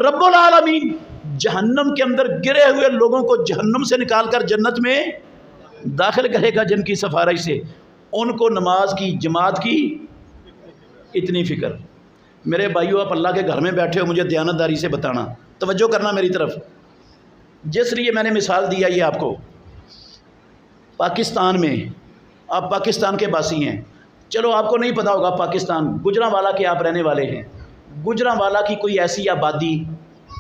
رب العالمین جہنم کے اندر گرے ہوئے لوگوں کو جہنم سے نکال کر جنت میں داخل کرے گا، جن کی سفارش سے، ان کو نماز کی، جماعت کی اتنی فکر۔ میرے بھائیو، آپ اللہ کے گھر میں بیٹھے ہو، مجھے دیانتداری سے بتانا، توجہ کرنا میری طرف۔ جس لیے میں نے مثال دیا یہ آپ کو، پاکستان میں، آپ پاکستان کے باسی ہیں، چلو آپ کو نہیں پتا ہوگا پاکستان، گجرانوالہ کے آپ رہنے والے ہیں، گجرانوالہ کی کوئی ایسی آبادی،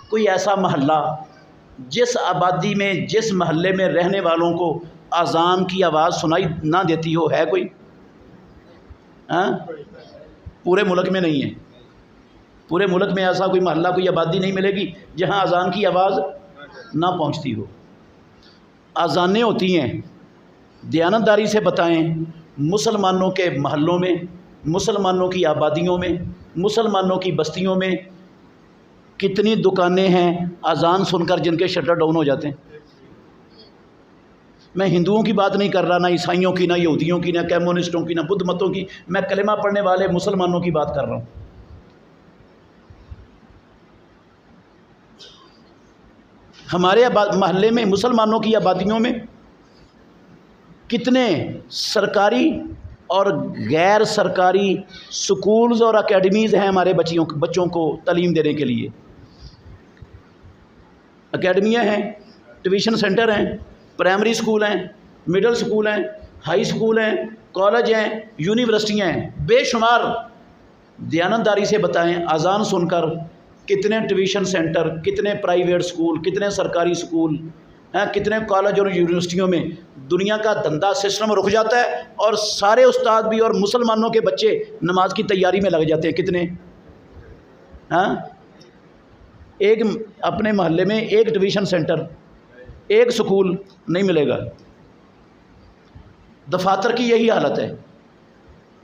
کوئی ایسا محلہ جس آبادی میں، جس محلے میں رہنے والوں کو اذان کی آواز سنائی نہ دیتی ہو، ہے کوئی؟ ہاں؟ پورے ملک میں نہیں ہے۔ پورے ملک میں ایسا کوئی محلہ، کوئی آبادی نہیں ملے گی جہاں اذان کی آواز نہ پہنچتی ہو۔ اذانیں ہوتی ہیں، دیانتداری سے بتائیں، مسلمانوں کے محلوں میں، مسلمانوں کی آبادیوں میں، مسلمانوں کی بستیوں میں کتنی دکانیں ہیں اذان سن کر جن کے شٹر ڈاؤن ہو جاتے ہیں۔ میں ہندوؤں کی بات نہیں کر رہا، نہ عیسائیوں کی، نہ یہودیوں کی، نہ کمیونسٹوں کی، نہ بدھ متوں کی، میں کلمہ پڑھنے والے مسلمانوں کی بات کر رہا ہوں۔ ہمارے محلے میں، مسلمانوں کی آبادیوں میں کتنے سرکاری اور غیر سرکاری سکولز اور اکیڈمیز ہیں ہمارے بچوں کو تعلیم دینے کے لیے۔ اکیڈمیاں ہیں، ٹیوشن سینٹر ہیں، پرائمری سکول ہیں، مڈل سکول ہیں، ہائی سکول ہیں، کالج ہیں، یونیورسٹیاں ہیں، بے شمار۔ دیانتداری سے بتائیں، اذان سن کر کتنے ٹیوشن سینٹر، کتنے پرائیویٹ سکول، کتنے سرکاری سکول ہیں، کتنے کالج اور یونیورسٹیوں میں دنیا کا دھندا سسٹم رک جاتا ہے، اور سارے استاد بھی اور مسلمانوں کے بچے نماز کی تیاری میں لگ جاتے ہیں۔ کتنے؟ ہاں؟ ایک اپنے محلے میں ایک ٹیوشن سینٹر، ایک سکول نہیں ملے گا۔ دفاتر کی یہی حالت ہے۔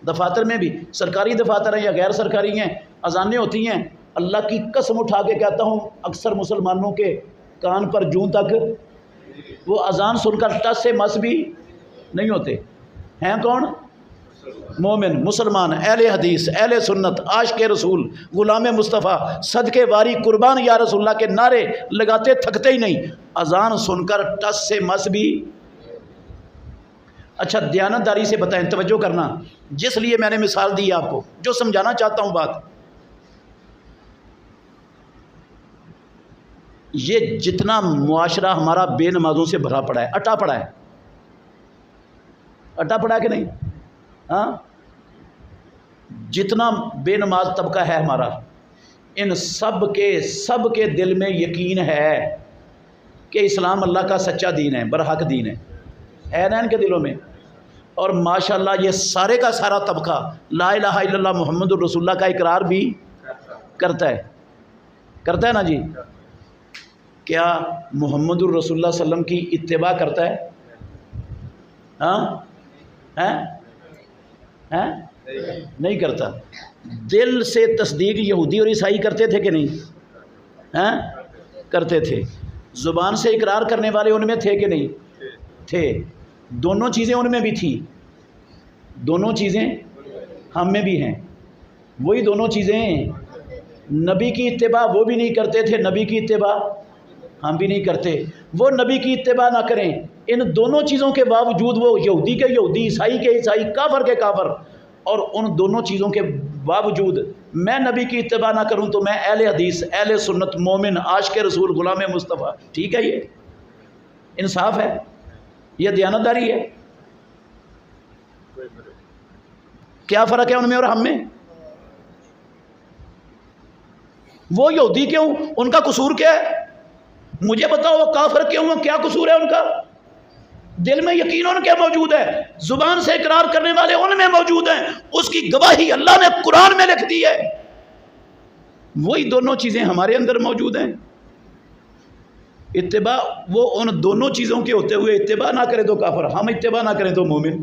دفاتر میں بھی، سرکاری دفاتر ہیں یا غیر سرکاری ہیں، اذانیں ہوتی ہیں، اللہ کی قسم اٹھا کے کہتا ہوں اکثر مسلمانوں کے کان پر جوں تک وہ اذان سن کر ٹس سے مس بھی نہیں ہوتے ہیں۔ کون؟ مومن، مسلمان، اہل حدیث، اہل سنت، عاشق رسول، غلام مصطفیٰ، صدقے واری، قربان یا رسول اللہ کے نعرے لگاتے تھکتے ہی نہیں، اذان سن کر ٹس سے مس بھی۔ اچھا، دیانتداری سے بتائیں، توجہ کرنا، جس لیے میں نے مثال دی آپ کو، جو سمجھانا چاہتا ہوں بات، یہ جتنا معاشرہ ہمارا بے نمازوں سے بھرا پڑا ہے، اٹا پڑا ہے، اٹا پڑا ہے کہ نہیں؟ ہاں؟ جتنا بے نماز طبقہ ہے ہمارا، ان سب کے دل میں یقین ہے کہ اسلام اللہ کا سچا دین ہے، برحق دین ہے نا ان کے دلوں میں، اور ماشاءاللہ یہ سارے کا سارا طبقہ لا الہ الا اللہ محمد الرسول اللہ کا اقرار بھی کرتا ہے نا جی؟ کیا محمد الرسول اللہ صلی اللہ علیہ وسلم کی اتباع کرتا ہے؟ ہاں؟ ہیں نہیں کرتا. دل سے تصدیق یہودی اور عیسائی کرتے تھے کہ نہیں؟ کرتے تھے. زبان سے اقرار کرنے والے ان میں تھے کہ نہیں تھے؟ دونوں چیزیں ان میں بھی تھی، دونوں چیزیں ہم میں بھی ہیں. وہی دونوں چیزیں ہیں. نبی کی اتباع وہ بھی نہیں کرتے تھے، نبی کی اتباع ہم بھی نہیں کرتے. وہ نبی کی اتباع نہ کریں، ان دونوں چیزوں کے باوجود وہ یہودی کے یہودی، عیسائی کے عیسائی، کافر کے کافر. اور ان دونوں چیزوں کے باوجود میں نبی کی اتباع نہ کروں تو میں اہل حدیث، اہل سنت، مومن، عاشق رسول، غلام مصطفیٰ. ٹھیک ہے؟ یہ انصاف ہے؟ یہ دیانتداری ہے؟ کیا فرق ہے ان میں اور ہم میں؟ وہ یہودی کیوں؟ ان کا قصور کیا ہے؟ مجھے بتاؤ وہ کافر کیوں؟ کیا قصور ہے ان کا؟ دل میں یقین ان کے موجود ہے، زبان سے اقرار کرنے والے ان میں موجود ہیں، اس کی گواہی اللہ نے قرآن میں لکھ دی ہے. وہی دونوں چیزیں ہمارے اندر موجود ہیں. اتباع وہ ان دونوں چیزوں کے ہوتے ہوئے اتباع نہ کرے تو کافر، ہم اتباع نہ کریں تو مومن.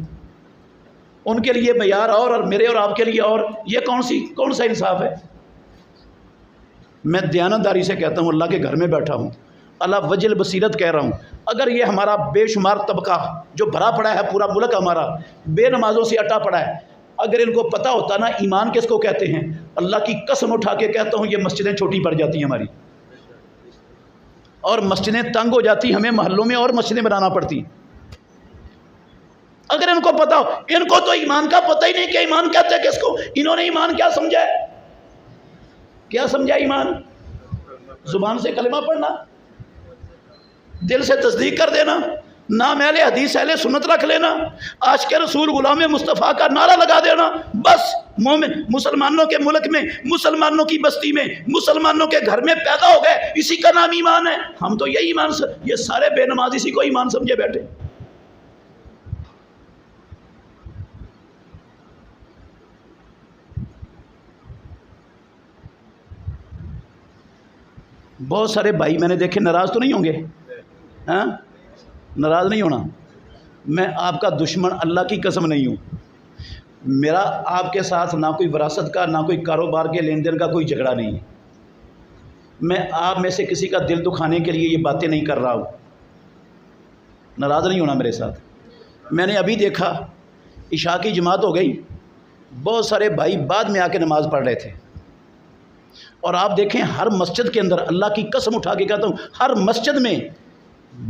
ان کے لیے معیار اور میرے اور آپ کے لیے اور. یہ کون سا انصاف ہے؟ میں دیانتداری سے کہتا ہوں، اللہ کے گھر میں بیٹھا ہوں، اللہ وجل بصیرت کہہ رہا ہوں. اگر یہ ہمارا بے شمار طبقہ جو بھرا پڑا ہے، پورا ملک ہمارا بے نمازوں سے اٹا پڑا ہے، اگر ان کو پتہ ہوتا نا ایمان کس کو کہتے ہیں، اللہ کی قسم اٹھا کے کہتا ہوں یہ مسجدیں چھوٹی پڑ جاتی ہیں ہماری، اور مسجدیں تنگ ہو جاتی، ہمیں محلوں میں اور مسجدیں بنانا پڑتی. اگر ان کو پتہ ہو. ان کو تو ایمان کا پتہ ہی نہیں کہ ایمان کہتے ہیں کس کو. انہوں نے ایمان کیا سمجھا ہے؟ کیا سمجھا ایمان؟ زبان سے کلمہ پڑھنا، دل سے تصدیق کر دینا، نام اہل حدیث اہل سنت رکھ لینا، عاشق رسول غلام مصطفیٰ کا نعرہ لگا دینا. بس مومن مسلمانوں کے ملک میں، مسلمانوں کی بستی میں، مسلمانوں کے گھر میں پیدا ہو گئے، اسی کا نام ایمان ہے. ہم تو یہی ایمان یہ سارے بے نماز اسی کو ایمان سمجھے بیٹھے. بہت سارے بھائی میں نے دیکھے ناراض تو نہیں ہوں گے؟ ناراض نہیں ہونا. میں آپ کا دشمن اللہ کی قسم نہیں ہوں. میرا آپ کے ساتھ نہ کوئی وراثت کا، نہ کوئی کاروبار کے لین دین کا کوئی جھگڑا نہیں ہے. میں آپ میں سے کسی کا دل دکھانے کے لیے یہ باتیں نہیں کر رہا ہوں. ناراض نہیں ہونا میرے ساتھ. میں نے ابھی دیکھا عشاء کی جماعت ہو گئی، بہت سارے بھائی بعد میں آ کے نماز پڑھ رہے تھے. اور آپ دیکھیں ہر مسجد کے اندر، اللہ کی قسم اٹھا کے کہتا ہوں، ہر مسجد میں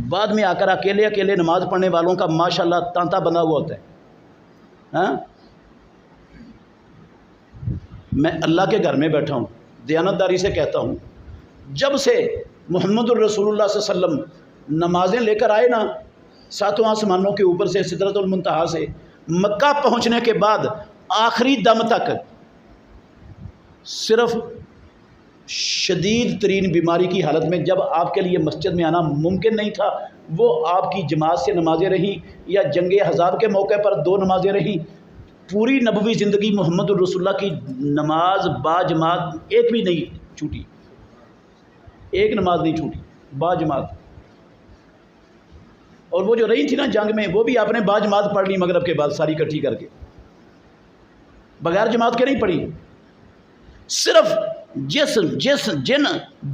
بعد میں آ کر اکیلے نماز پڑھنے والوں کا ماشاءاللہ تانتا بنا ہوا ہوتا ہے. میں اللہ کے گھر میں بیٹھا ہوں، دیانتداری سے کہتا ہوں، جب سے محمد الرسول اللہ صلی اللہ علیہ وسلم نمازیں لے کر آئے نا ساتوں آسمانوں کے اوپر سے، سدرۃ المنتہا سے مکہ پہنچنے کے بعد آخری دم تک صرف شدید ترین بیماری کی حالت میں جب آپ کے لیے مسجد میں آنا ممکن نہیں تھا، وہ آپ کی جماعت سے نمازیں رہیں یا جنگ احزاب کے موقع پر 2 نمازیں رہیں. پوری نبوی زندگی محمد الرسول اللہ کی نماز با جماعت ایک بھی نہیں چھوٹی، ایک نماز نہیں چھوٹی با جماعت. اور وہ جو رہی تھی نا جنگ میں، وہ بھی آپ نے با جماعت پڑھ لی مغرب کے بعد ساری اکٹھی کر کے، بغیر جماعت کے نہیں پڑھی. صرف جن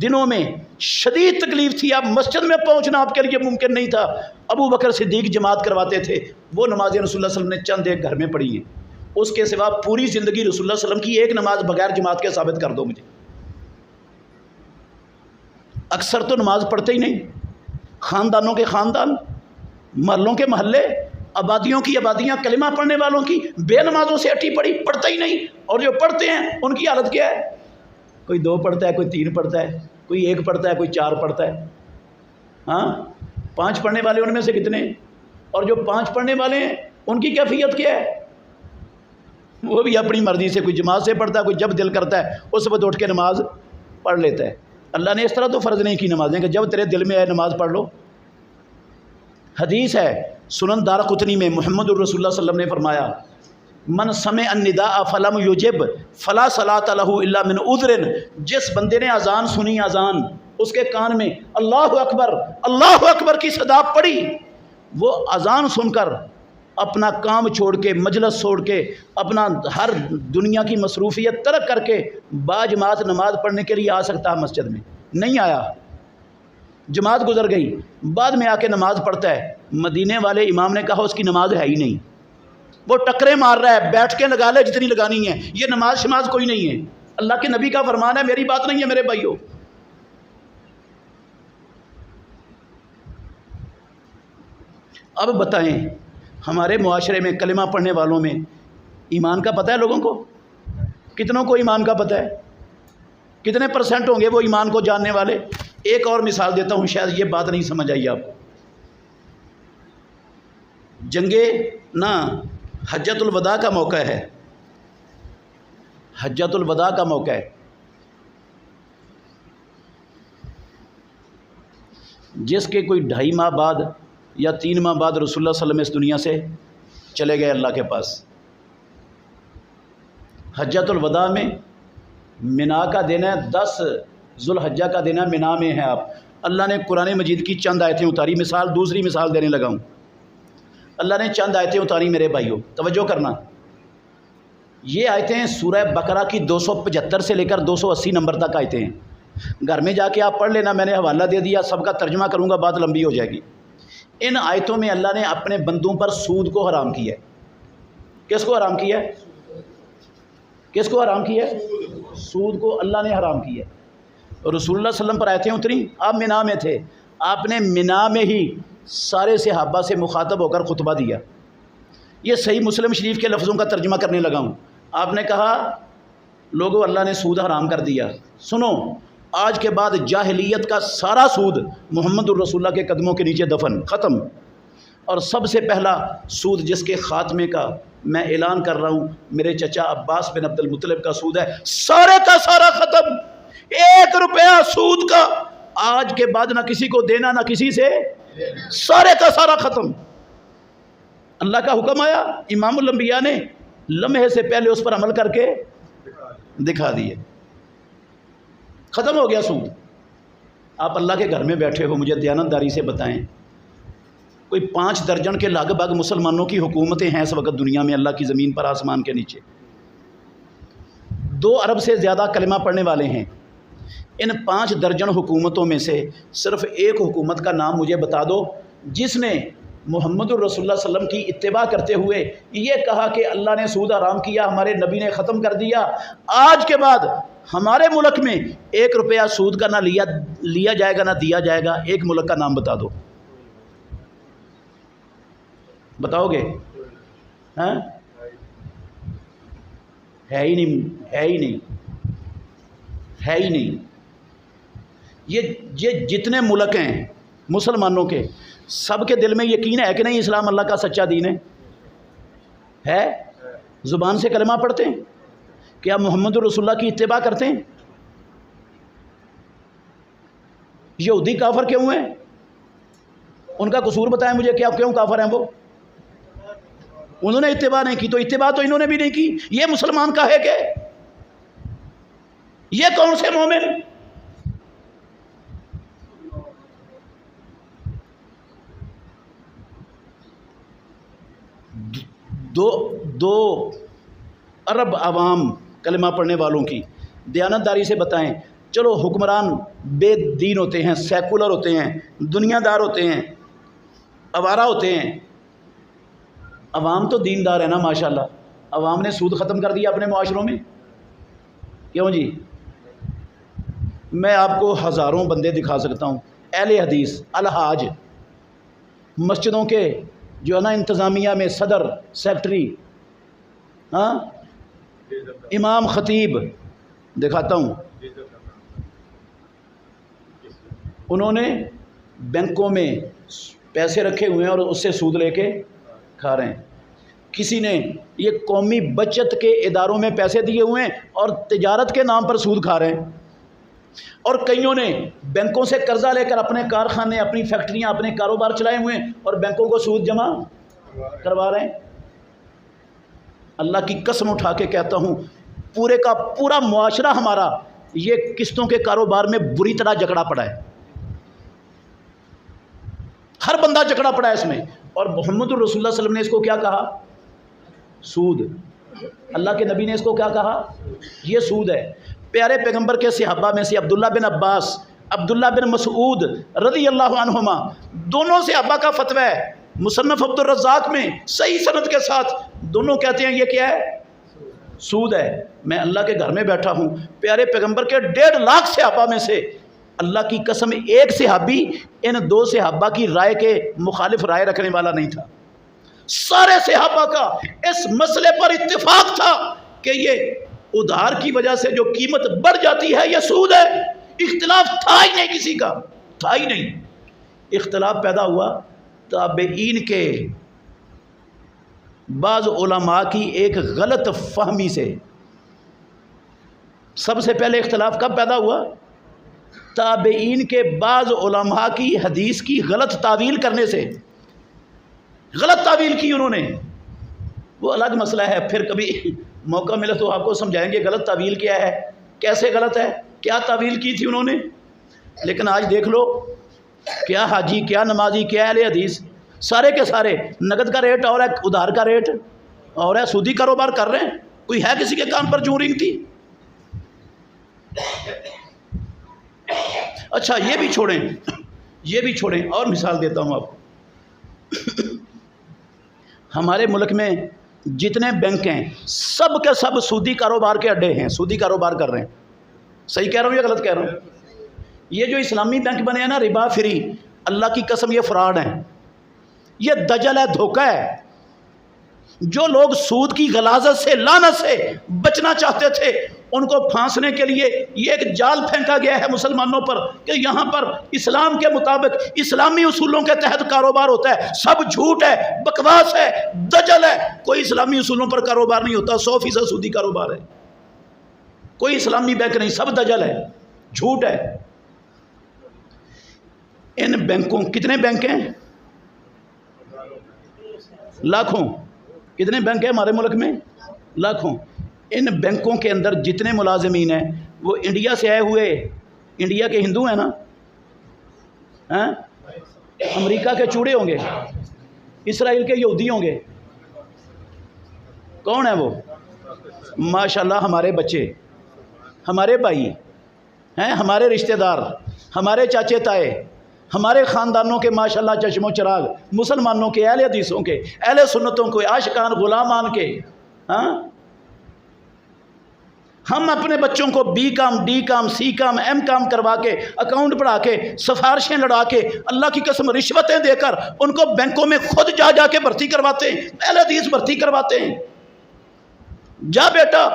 دنوں میں شدید تکلیف تھی، آپ مسجد میں پہنچنا آپ کے لیے ممکن نہیں تھا، ابو بکر صدیق جماعت کرواتے تھے. وہ نمازیں رسول اللہ صلی اللہ علیہ وسلم نے چند ایک گھر میں پڑھی ہیں. اس کے سوا پوری زندگی رسول اللہ صلی اللہ علیہ وسلم کی ایک نماز بغیر جماعت کے ثابت کر دو مجھے. اکثر تو نماز پڑھتے ہی نہیں، خاندانوں کے خاندان، محلوں کے محلے، آبادیوں کی آبادیاں کلمہ پڑھنے والوں کی بے نمازوں سے اٹھی پڑی، پڑھتا ہی نہیں. اور جو پڑھتے ہیں ان کی حالت کیا ہے؟ کوئی 2 پڑھتا ہے، کوئی 3 پڑھتا ہے، کوئی 1 پڑھتا ہے، کوئی 4 پڑھتا ہے. 5 پڑھنے والے ان میں سے کتنے؟ اور جو 5 پڑھنے والے ہیں ان کی کیفیت کیا ہے؟ وہ بھی اپنی مرضی سے، کوئی جماعت سے پڑھتا ہے، کوئی جب دل کرتا ہے اس وقت اٹھ کے نماز پڑھ لیتا ہے. اللہ نے اس طرح تو فرض نہیں کی نمازیں کہ جب تیرے دل میں آئے نماز پڑھ لو. حدیث ہے سنن دارقطنی میں، محمد الرسول اللہ صلی اللہ علیہ وسلم نے فرمایا، من سمع النداء فلم یجب فلا صلاۃ له الا من عذر. جس بندے نے اذان سنی، اذان اس کے کان میں اللہ اکبر کی صدا پڑی، وہ اذان سن کر اپنا کام چھوڑ کے، مجلس چھوڑ کے، اپنا ہر دنیا کی مصروفیت ترک کر کے باجماعت نماز پڑھنے کے لیے آ سکتا ہے مسجد میں؟ نہیں آیا، جماعت گزر گئی، بعد میں آ کے نماز پڑھتا ہے۔ مدینے والے امام نے کہا اس کی نماز ہے ہی نہیں، وہ ٹکرے مار رہا ہے، بیٹھ کے لگا لے جتنی لگانی ہے، یہ نماز شماز کوئی نہیں ہے۔ اللہ کے نبی کا فرمان ہے، میری بات نہیں ہے میرے بھائیوں۔ اب بتائیں ہمارے معاشرے میں کلمہ پڑھنے والوں میں ایمان کا پتہ ہے لوگوں کو؟ کتنوں کو ایمان کا پتہ ہے؟ کتنے پرسنٹ ہوں گے وہ ایمان کو جاننے والے؟ ایک اور مثال دیتا ہوں، شاید یہ بات نہیں سمجھ آئی آپ کو۔ حجۃ الوداع کا موقع ہے، حجۃ الوداع کا موقع ہے، جس کے کوئی 2.5 ماہ بعد یا 3 ماہ بعد رسول اللہ صلی اللہ علیہ وسلم اس دنیا سے چلے گئے اللہ کے پاس۔ حجۃ الوداع میں منا کا دن ہے، 10 ذوالحجہ کا دن ہے، منا میں ہیں آپ۔ اللہ نے قرآن مجید کی چند آیتیں اتاری، دوسری مثال دینے لگا ہوں۔ اللہ نے چند آیتیں اتاری میرے بھائیوں، توجہ کرنا۔ یہ آیتیں سورہ بقرہ کی 275 سے لے کر 280 نمبر تک آیتیں ہیں، گھر میں جا کے آپ پڑھ لینا، میں نے حوالہ دے دیا، سب کا ترجمہ کروں گا، بات لمبی ہو جائے گی۔ ان آیتوں میں اللہ نے اپنے بندوں پر سود کو حرام کیا ہے۔ کس کو حرام کیا ہے؟ کس کو حرام کیا ہے؟ سود کو اللہ نے حرام کیا ہے۔ رسول اللہ صلی اللہ علیہ وسلم پر آیتیں اتری، آپ منا میں تھے، آپ نے منا میں ہی سارے صحابہ سے مخاطب ہو کر خطبہ دیا۔ یہ صحیح مسلم شریف کے لفظوں کا ترجمہ کرنے لگا ہوں۔ آپ نے کہا لوگوں اللہ نے سود حرام کر دیا، سنو آج کے بعد جاہلیت کا سارا سود محمد الرسول اللہ کے قدموں کے نیچے دفن، ختم۔ اور سب سے پہلا سود جس کے خاتمے کا میں اعلان کر رہا ہوں، میرے چچا عباس بن عبد المطلب کا سود ہے، سارے کا سارا ختم۔ 1 روپیہ سود کا آج کے بعد نہ کسی کو دینا، نہ کسی سے، سارے کا سارا ختم۔ اللہ کا حکم آیا، امام الانبیاء نے لمحے سے پہلے اس پر عمل کر کے دکھا دیے، ختم ہو گیا سود۔ آپ اللہ کے گھر میں بیٹھے ہو، مجھے دیانتداری سے بتائیں، کوئی 5 درجن کے لگ بھگ مسلمانوں کی حکومتیں ہیں اس وقت دنیا میں، اللہ کی زمین پر، آسمان کے نیچے۔ 2 ارب سے زیادہ کلمہ پڑھنے والے ہیں۔ ان 5 درجن حکومتوں میں سے صرف ایک حکومت کا نام مجھے بتا دو جس نے محمد الرسول اللہ صلی اللہ علیہ وسلم کی اتباع کرتے ہوئے یہ کہا کہ اللہ نے سود حرام کیا، ہمارے نبی نے ختم کر دیا، آج کے بعد ہمارے ملک میں 1 روپیہ سود کا نہ لیا جائے گا نہ دیا جائے گا۔ ایک ملک کا نام بتا دو، بتاؤ گے؟ ہاں، ہے ہی نہیں، ہے ہی نہیں، ہے ہی نہیں۔ یہ جتنے ملک ہیں مسلمانوں کے، سب کے دل میں یقین ہے کہ نہیں اسلام اللہ کا سچا دین ہے؟ زبان سے کلمہ پڑھتے ہیں؟ کیا محمد الرسول اللہ کی اتباع کرتے ہیں؟ یہودی کافر کیوں ہیں؟ ان کا قصور بتائیں مجھے، کیوں کافر ہیں وہ؟ انہوں نے اتباع نہیں کی، تو اتباع تو انہوں نے بھی نہیں کی۔ یہ مسلمان کا ہے کہ یہ کون سے مومن؟ دو ارب عوام کلمہ پڑھنے والوں کی، دیانتداری سے بتائیں۔ چلو حکمران بے دین ہوتے ہیں، سیکولر ہوتے ہیں، دنیا دار ہوتے ہیں، آوارہ ہوتے ہیں، عوام تو دیندار ہے نا ماشاءاللہ۔ عوام نے سود ختم کر دیا اپنے معاشروں میں، کیوں جی؟ میں آپ کو ہزاروں بندے دکھا سکتا ہوں، اہل حدیث، الحاج، مسجدوں کے جو ہے نا انتظامیہ میں صدر، سیکٹری، ہاں، امام، خطیب، دکھاتا ہوں۔ انہوں نے بینکوں میں پیسے رکھے ہوئے ہیں اور اس سے سود لے کے کھا رہے ہیں۔ کسی نے یہ قومی بچت کے اداروں میں پیسے دیے ہوئے ہیں اور تجارت کے نام پر سود کھا رہے ہیں، اور کئیوں نے بینکوں سے قرضہ لے کر اپنے کارخانے، اپنی فیکٹریاں، اپنے کاروبار چلائے ہوئے ہیں اور بینکوں کو سود جمع کروا رہے ہیں۔ اللہ کی قسم اٹھا کے کہتا ہوں، پورے کا پورا معاشرہ ہمارا یہ قسطوں کے کاروبار میں بری طرح جکڑا پڑا ہے، ہر بندہ جکڑا پڑا ہے اس میں۔ اور محمد الرسول اللہ صلی اللہ علیہ وسلم نے اس کو کیا کہا؟ سود. اللہ کے نبی نے اس کو کیا کہا؟ یہ سود ہے. پیارے پیغمبر کے صحابہ میں سے عبداللہ بن عباس، عبداللہ بن مسعود رضی اللہ عنہما، دونوں صحابہ کا فتویٰ ہے، مصنف عبد الرزاق میں صحیح سند کے ساتھ، دونوں کہتے ہیں یہ کیا ہے؟ سود ہے. میں اللہ کے گھر میں بیٹھا ہوں، پیارے پیغمبر کے 1.5 لاکھ صحابہ میں سے اللہ کی قسم ایک صحابی ان 2 صحابہ کی رائے کے مخالف رائے رکھنے والا نہیں تھا. سارے صحابہ کا اس مسئلے پر اتفاق تھا کہ یہ ادھار کی وجہ سے جو قیمت بڑھ جاتی ہے یہ سود ہے. اختلاف تھا ہی نہیں، کسی کا تھا ہی نہیں. اختلاف پیدا ہوا تابعین کے بعض علماء کی ایک غلط فہمی سے. سب سے پہلے اختلاف کب پیدا ہوا؟ تابعین کے بعض علماء کی حدیث کی غلط تعویل کرنے سے. غلط تعویل کی انہوں نے، وہ الگ مسئلہ ہے، پھر کبھی موقع ملے تو آپ کو سمجھائیں گے غلط تعویل کیا ہے، کیسے غلط ہے، کیا تعویل کی تھی انہوں نے. لیکن آج دیکھ لو، کیا حاجی، کیا نمازی، کیا اہل حدیث، سارے کے سارے نقد کا ریٹ اور ہے، ادھار کا ریٹ اور ہے، سودی کاروبار کر رہے ہیں. کوئی ہے کسی کے کان پر جوں رنگتی؟ اچھا یہ بھی چھوڑیں اور مثال دیتا ہوں آپ کو. ہمارے ملک میں جتنے بینک ہیں سب کے سب سودی کاروبار کے اڈے ہیں، سودی کاروبار کر رہے ہیں. صحیح کہہ رہا ہوں یا غلط کہہ رہا ہوں؟ یہ جو اسلامی بینک بنے ہیں نا، ربا فری، اللہ کی قسم یہ فراڈ ہیں، یہ دجل ہے، دھوکہ ہے. جو لوگ سود کی غلاظت سے، لعنت سے بچنا چاہتے تھے، ان کو پھانسنے کے لیے یہ ایک جال پھینکا گیا ہے مسلمانوں پر کہ یہاں پر اسلام کے مطابق اسلامی اصولوں کے تحت کاروبار ہوتا ہے. سب جھوٹ ہے، بکواس ہے، دجل ہے. کوئی اسلامی اصولوں پر کاروبار نہیں ہوتا، 100% سودی کاروبار ہے. کوئی اسلامی بینک نہیں، سب دجل ہے، جھوٹ ہے. ان بینکوں، کتنے بینک ہیں؟ لاکھوں. کتنے بینک ہیں ہمارے ملک میں؟ لاکھوں. ان بینکوں کے اندر جتنے ملازمین ہیں وہ انڈیا سے آئے ہوئے، انڈیا کے ہندو ہیں نا، امریکہ کے چوڑے ہوں گے، اسرائیل کے یہودی ہوں گے. کون ہے وہ؟ ماشاءاللہ ہمارے بچے، ہمارے بھائی ہیں، ہمارے رشتہ دار، ہمارے چاچے تائے، ہمارے خاندانوں کے ماشاءاللہ چشم و چراغ، مسلمانوں کے، اہل حدیثوں کے، اہل سنتوں کے، عاشقان غلامان کے. ہم اپنے بچوں کو B Com, D Com, C Com, M Com کروا کے، اکاؤنٹ پڑھا کے، سفارشیں لڑا کے، اللہ کی قسم رشوتیں دے کر ان کو بینکوں میں خود جا کے بھرتی کرواتے ہیں، اہل حدیث بھرتی کرواتے ہیں. جا بیٹا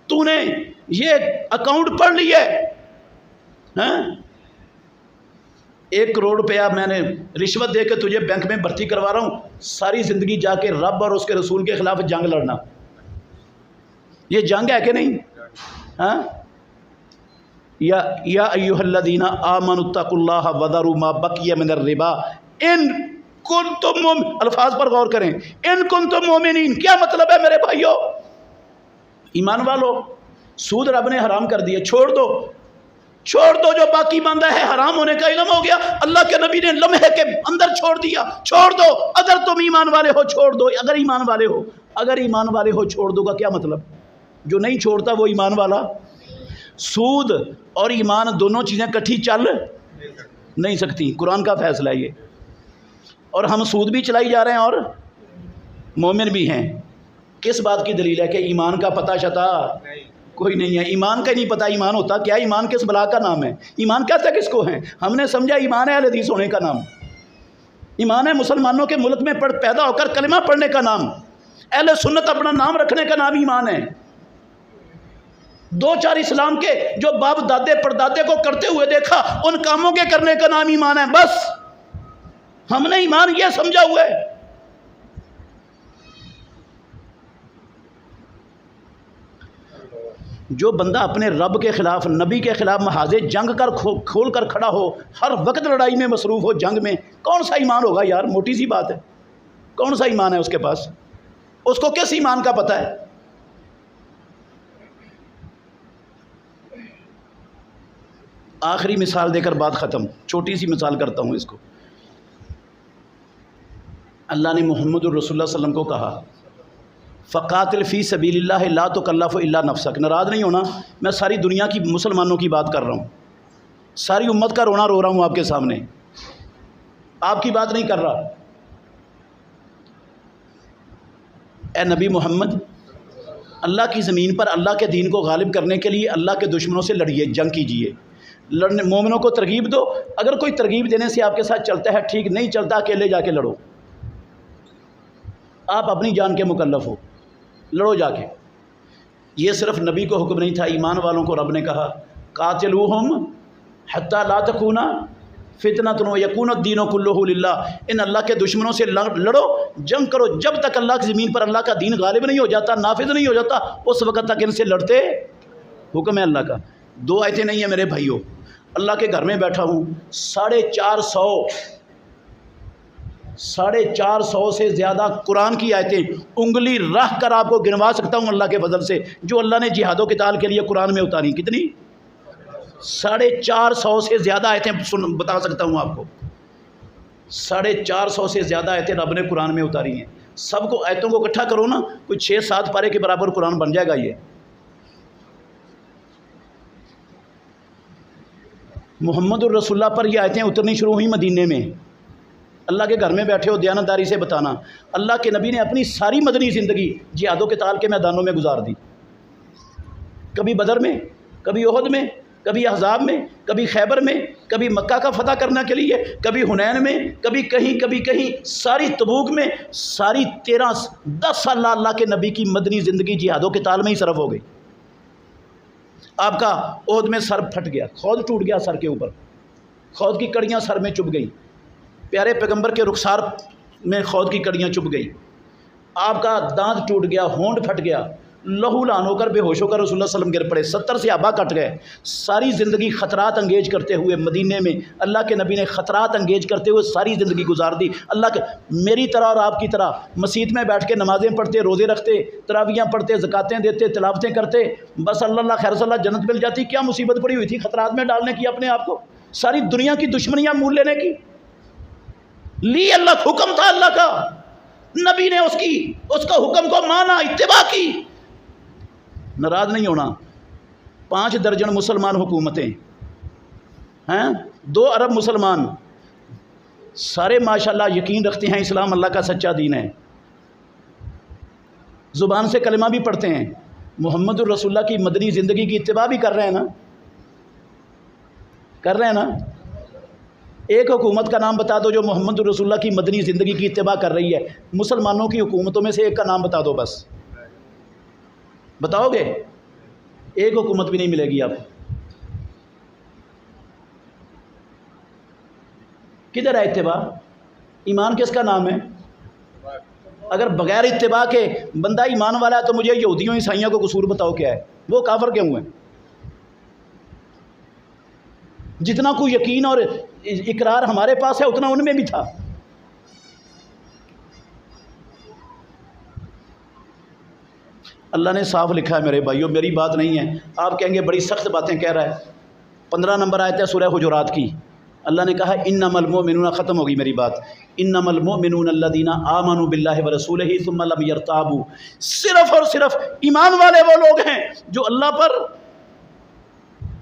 تو نے یہ اکاؤنٹ پڑھ لی ہے، 1 کروڑ روپیہ میں نے رشوت دے کے تجھے بینک میں بھرتی کروا رہا ہوں، ساری زندگی جا کے رب اور اس کے رسول کے خلاف جنگ لڑنا. یہ جنگ ہے کہ نہیں؟ یا ایھا الذین آمنوا اتقوا اللہ وذروا ما بقی من الربا ان کنتم مؤمنین. الفاظ پر غور کریں، ان کنتم مؤمنین کیا مطلب ہے میرے بھائیو؟ ایمان والو، سود رب نے حرام کر دیا، چھوڑ دو جو باقی بندہ ہے. حرام ہونے کا علم ہو گیا، اللہ کے نبی نے لمحے کے اندر چھوڑ دیا. چھوڑ دو، اگر تم ایمان والے ہو چھوڑ دو. اگر ایمان والے ہو چھوڑ دو کا کیا مطلب؟ جو نہیں چھوڑتا وہ ایمان والا. سود اور ایمان دونوں چیزیں کٹھی چل نہیں سکتی، قرآن کا فیصلہ ہے یہ. اور ہم سود بھی چلائی جا رہے ہیں اور مومن بھی ہیں. کس بات کی دلیل ہے کہ ایمان کا پتہ شتا کوئی نہیں ہے؟ ایمان کا نہیں پتہ ایمان ہوتا کیا؟ ایمان کس بلا کا نام ہے؟ ایمان کہتا کس کو ہے؟ ہم نے سمجھا ایمان ہے اہل حدیث ہونے کا نام، ایمان ہے مسلمانوں کے ملک میں پیدا ہو کر کلمہ پڑھنے کا نام، اہل سنت اپنا نام رکھنے کا نام ایمان ہے. 2-4 اسلام کے جو باپ دادے پردادے کو کرتے ہوئے دیکھا، ان کاموں کے کرنے کا نام ایمان ہے. بس ہم نے ایمان یہ سمجھا ہوا ہے. جو بندہ اپنے رب کے خلاف، نبی کے خلاف محاذ جنگ کر کھول کر کھڑا ہو، ہر وقت لڑائی میں مصروف ہو، جنگ میں، کون سا ایمان ہوگا یار؟ موٹی سی بات ہے، کون سا ایمان ہے اس کے پاس؟ اس کو کس ایمان کا پتہ ہے؟ آخری مثال دے کر بات ختم، چھوٹی سی مثال کرتا ہوں اس کو. اللہ نے محمد الرسول اللہ صلی اللہ علیہ وسلم کو کہا فقاتل فی سبیل اللہ لا تکلف الا نفسک. ناراض نہیں ہونا، میں ساری دنیا کی مسلمانوں کی بات کر رہا ہوں، ساری امت کا رونا رو رہا ہوں آپ کے سامنے، آپ کی بات نہیں کر رہا. اے نبی محمد، اللہ کی زمین پر اللہ کے دین کو غالب کرنے کے لیے اللہ کے دشمنوں سے لڑیے، جنگ کیجیے، لڑنے مومنوں کو ترغیب دو. اگر کوئی ترغیب دینے سے آپ کے ساتھ چلتا ہے ٹھیک، نہیں چلتا اکیلے جا کے لڑو، آپ اپنی جان کے مکلف ہو، لڑو جا کے. یہ صرف نبی کو حکم نہیں تھا، ایمان والوں کو رب نے کہا قاتلوہم حتی لا تکون فتنۃ ویکون الدین کلہ للہ. ان اللہ کے دشمنوں سے لڑو، جنگ کرو، جب تک اللہ کی زمین پر اللہ کا دین غالب نہیں ہو جاتا، نافذ نہیں ہو جاتا، اس وقت تک ان سے لڑتے. حکم ہے اللہ کا. 2 آیتیں نہیں ہیں میرے بھائیوں، اللہ کے گھر میں بیٹھا ہوں، 450 سے زیادہ قرآن کی آیتیں انگلی رکھ کر آپ کو گنوا سکتا ہوں اللہ کے فضل سے، جو اللہ نے جہاد و قتال کے لیے قرآن میں اتاری. کتنی؟ 450 سے زیادہ آیتیں بتا سکتا ہوں آپ کو. 450 سے زیادہ آیتیں رب نے قرآن میں اتاری ہیں. سب کو آیتوں کو اکٹھا کرو نا، کوئی 6-7 پارے کے برابر قرآن بن جائے گا. یہ محمد الرسول اللہ پر یہ آیتیں اترنی شروع ہوئی مدینے میں. اللہ کے گھر میں بیٹھے ہو، دیانتداری سے بتانا. اللہ کے نبی نے اپنی ساری مدنی زندگی جہاد و قتال کے میدانوں میں گزار دی. کبھی بدر میں، کبھی احد میں، کبھی احزاب میں، کبھی خیبر میں، کبھی مکہ کا فتح کرنے کے لیے، کبھی حنین میں، کبھی کہیں، ساری تبوک میں، ساری 10 سال اللہ کے نبی کی مدنی زندگی جہاد و قتال میں ہی صرف ہو گئی. آپ کا احد میں سر پھٹ گیا، خود ٹوٹ گیا سر کے اوپر، خود کی کڑیاں سر میں چبھ گئی، پیارے پیغمبر کے رخسار میں خود کی کڑیاں چبھ گئی، آپ کا دانت ٹوٹ گیا، ہونٹ پھٹ گیا، لہو لان ہو کر بے ہوش ہو کر رسول اللہ صلی اللہ علیہ وسلم گر پڑے، 70 صحابہ کٹ گئے. ساری زندگی خطرات انگیز کرتے ہوئے مدینے میں اللہ کے نبی نے خطرات انگیز کرتے ہوئے ساری زندگی گزار دی. اللہ کے میری طرح اور آپ کی طرح مسجد میں بیٹھ کے نمازیں پڑھتے، روزے رکھتے، تراویحاں پڑھتے، زکاتیں دیتے، تلاوتیں کرتے، بس اللہ خیر صلی اللہ جنت مل جاتی. کیا مصیبت پڑی ہوئی تھی خطرات میں ڈالنے کی اپنے آپ کو، ساری دنیا کی دشمنیاں مول لینے کی. لی اللہ حکم تھا اللہ کا، نبی نے اس کا حکم کو مانا، اتباع کی. ناراض نہیں ہونا. 5 درجن مسلمان حکومتیں ہیں، 2 ارب مسلمان، سارے ماشاءاللہ یقین رکھتے ہیں اسلام اللہ کا سچا دین ہے، زبان سے کلمہ بھی پڑھتے ہیں، محمد الرسول اللہ کی مدنی زندگی کی اتباع بھی کر رہے ہیں نا، ایک حکومت کا نام بتا دو جو محمد الرسول اللہ کی مدنی زندگی کی اتباع کر رہی ہے. مسلمانوں کی حکومتوں میں سے ایک کا نام بتا دو، بس بتاؤ گے؟ ایک حکومت بھی نہیں ملے گی آپ کو. کدھر ہے اتباع؟ ایمان کس کا نام ہے؟ اگر بغیر اتباع کے بندہ ایمان والا ہے تو مجھے یہودیوں عیسائیوں کو قصور بتاؤ کیا ہے؟ وہ کافر کیوں ہیں؟ جتنا کوئی یقین اور اقرار ہمارے پاس ہے اتنا ان میں بھی تھا. اللہ نے صاف لکھا ہے میرے بھائیوں، میری بات نہیں ہے. آپ کہیں گے بڑی سخت باتیں کہہ رہا ہے. 15 نمبر آیت ہے سورہ حجرات کی. اللہ نے کہا انما المؤمنون، ختم ہوگی میری بات، انما المؤمنون الذین آمنوا باللہ ورسولہ ثم لم یرتابوا. صرف اور صرف ایمان والے وہ لوگ ہیں جو اللہ پر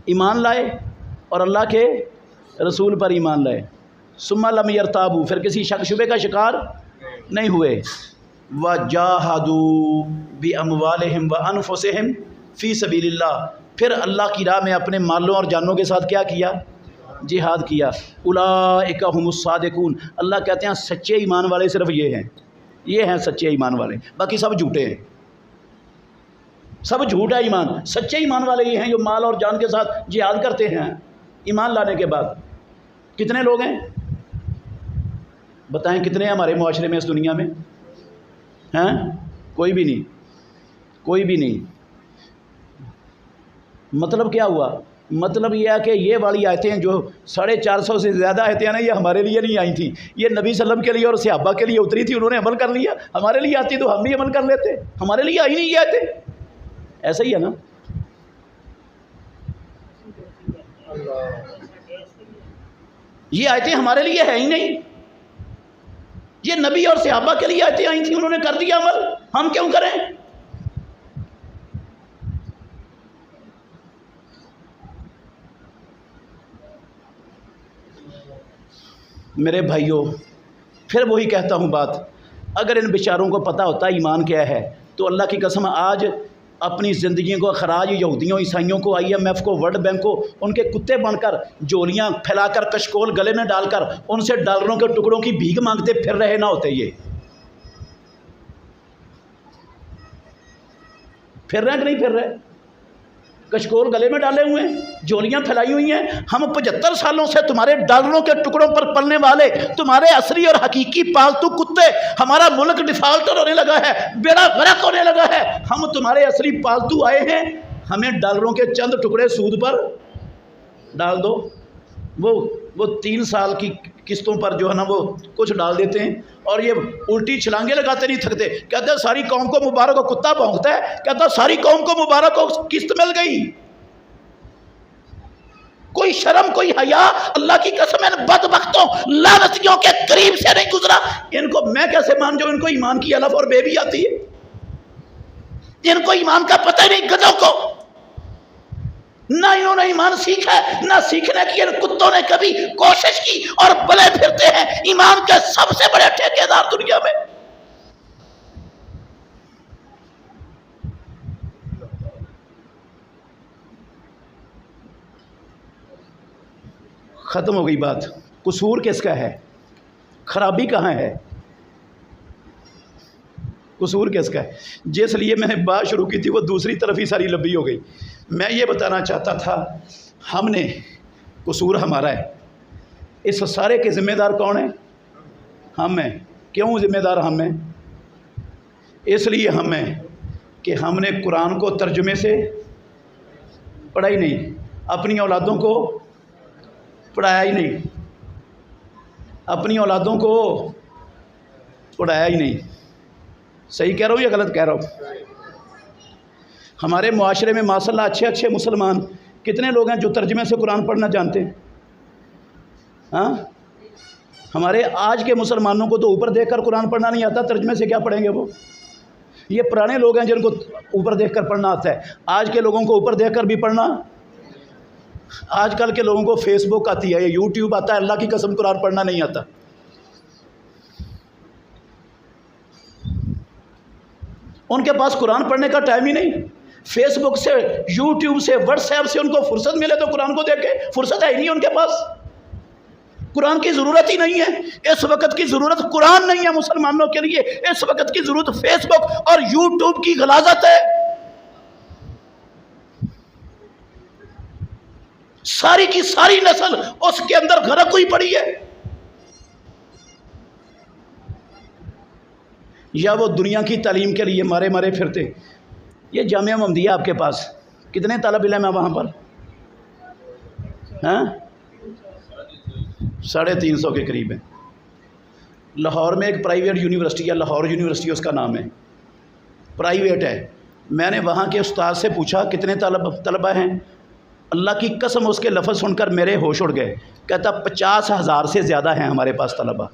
ایمان لائے اور اللہ کے رسول پر ایمان لائے. ثم لم یرتابوا، پھر کسی شک شبے کا شکار نہیں ہوئے. وجاہدوا باموالہم وانفسہم فی سبیل اللہ، پھر اللہ کی راہ میں اپنے مالوں اور جانوں کے ساتھ کیا کیا؟ جہاد کیا. اولئک ھم الصادقون، اللہ کہتے ہیں سچے ایمان والے صرف یہ ہیں سچے ایمان والے، باقی سب جھوٹے ہیں، سب جھوٹ ہے ایمان. سچے ایمان والے یہ ہیں جو مال اور جان کے ساتھ جہاد کرتے ہیں ایمان لانے کے بعد. کتنے لوگ ہیں بتائیں؟ کتنے ہیں ہمارے معاشرے میں اس دنیا میں؟ ہیں؟ کوئی بھی نہیں. مطلب کیا ہوا؟ مطلب یہ ہے کہ یہ والی آیتیں جو 450 سے زیادہ آیتیں ہیں نا، یہ ہمارے لیے نہیں آئی تھیں، یہ نبی صلی اللہ علیہ وسلم کے لیے اور صحابہ کے لیے اتری تھی، انہوں نے عمل کر لیا. ہمارے لیے آتی تو ہم بھی عمل کر لیتے، ہمارے لیے آئی نہیں یہ آیتیں. ایسا ہی ہے نا. یہ آیتیں ہمارے لیے ہے ہی نہیں. یہ نبی اور صحابہ کے لیے آیتیں آئی تھیں، انہوں نے کر دیا عمل، ہم کیوں کریں؟ میرے بھائیوں، پھر وہی کہتا ہوں بات، اگر ان بیچاروں کو پتہ ہوتا ایمان کیا ہے تو اللہ کی قسم آج اپنی زندگیوں کو خراج یہودیوں عیسائیوں کو IMF کو ورلڈ بینک کو ان کے کتے بن کر جولیاں پھیلا کر کشکول گلے میں ڈال کر ان سے ڈالروں کے ٹکڑوں کی بھیک مانگتے پھر رہے نہ ہوتے، یہ پھر رہے کہ نہیں پھر رہے؟ کشکول گلے میں ڈالے ہوئے ہیں، جولیاں پھیلائی ہوئی ہیں، ہم 75 سالوں سے تمہارے ڈالروں کے ٹکڑوں پر پلنے والے تمہارے اصلی اور حقیقی پالتو کتے، ہمارا ملک ڈیفالٹر ہونے لگا ہے، بیڑا غرق ہونے لگا ہے، ہم تمہارے اصلی پالتو آئے ہیں، ہمیں ڈالروں کے چند ٹکڑے سود پر ڈال دو، وہ 3 سال کی قسطوں پر جو ہے نا وہ کچھ ڈال دیتے ہیں اور یہ الٹی چھلانگے لگاتے نہیں تھکتے، کہتے ہیں ساری قوم کو مبارک ہو، کتا بھونکتا ہے کہتا ہے ساری قوم کو مبارک ہو، قسط مل گئی۔ کوئی شرم کوئی حیا اللہ کی قسم ان بدبختوں لعنتیوں کے قریب سے نہیں گزرا۔ ان کو میں کیسے مان جاؤں؟ ان کو ایمان کی الف اور بے بھی آتی ہے، ان کو ایمان کا پتہ ہی نہیں، گدھوں کو نہ انہوں نے ایمان سیکھا ہے نہ سیکھنے کی ان کتوں نے کبھی کوشش کی، اور بلے پھرتے ہیں ایمان کے سب سے بڑے ٹھیکیدار دنیا میں۔ ختم ہو گئی بات، قصور کس کا ہے؟ خرابی کہاں ہے؟ قصور کس کا ہے؟ جس لیے میں نے بات شروع کی تھی وہ دوسری طرف ہی ساری لمبی ہو گئی۔ میں یہ بتانا چاہتا تھا ہم نے قصور ہمارا ہے، اس سارے کے ذمہ دار کون ہیں؟ ہم ہیں۔ کیوں ذمہ دار ہم ہیں؟ اس لیے ہم ہیں کہ ہم نے قرآن کو ترجمے سے پڑھا ہی نہیں، اپنی اولادوں کو پڑھایا ہی نہیں، اپنی اولادوں کو پڑھایا ہی نہیں۔ صحیح کہہ رہا ہوں یا غلط کہہ رہا ہوں؟ ہمارے معاشرے میں ماشاء اللہ اچھے اچھے مسلمان کتنے لوگ ہیں جو ترجمے سے قرآن پڑھنا جانتے ہیں؟ ہاں، ہمارے آج کے مسلمانوں کو تو اوپر دیکھ کر قرآن پڑھنا نہیں آتا، ترجمے سے کیا پڑھیں گے وہ؟ یہ پرانے لوگ ہیں جن کو اوپر دیکھ کر پڑھنا آتا ہے، آج کے لوگوں کو اوپر دیکھ کر بھی پڑھنا، آج کل کے لوگوں کو فیس بک آتی ہے، یوٹیوب آتا ہے، اللہ کی قسم قرآن پڑھنا نہیں آتا۔ ان کے پاس قرآن پڑھنے کا ٹائم ہی نہیں، فیس بک سے یوٹیوب سے واٹس ایپ سے ان کو فرصت ملے تو قرآن کو دیکھے، فرصت ہے ہی نہیں ان کے پاس، قرآن کی ضرورت ہی نہیں ہے۔ اس وقت کی ضرورت قرآن نہیں ہے مسلمانوں کے لیے، اس وقت کی ضرورت فیس بک اور یوٹیوب کی غلاظت ہے۔ ساری کی ساری نسل اس کے اندر غرق ہوئی پڑی ہے، یا وہ دنیا کی تعلیم کے لیے مارے مارے پھرتے۔ یہ جامعہ محمدیہ آپ کے پاس کتنے طالب علم ہیں وہاں پر؟ ہاں، 350 کے قریب ہیں۔ لاہور میں ایک پرائیویٹ یونیورسٹی ہے، لاہور یونیورسٹی اس کا نام ہے، پرائیویٹ ہے۔ میں نے وہاں کے استاد سے پوچھا کتنے طلبہ ہیں؟ اللہ کی قسم اس کے لفظ سن کر میرے ہوش اڑ گئے، کہتا 50,000 سے زیادہ ہیں ہمارے پاس طلبہ،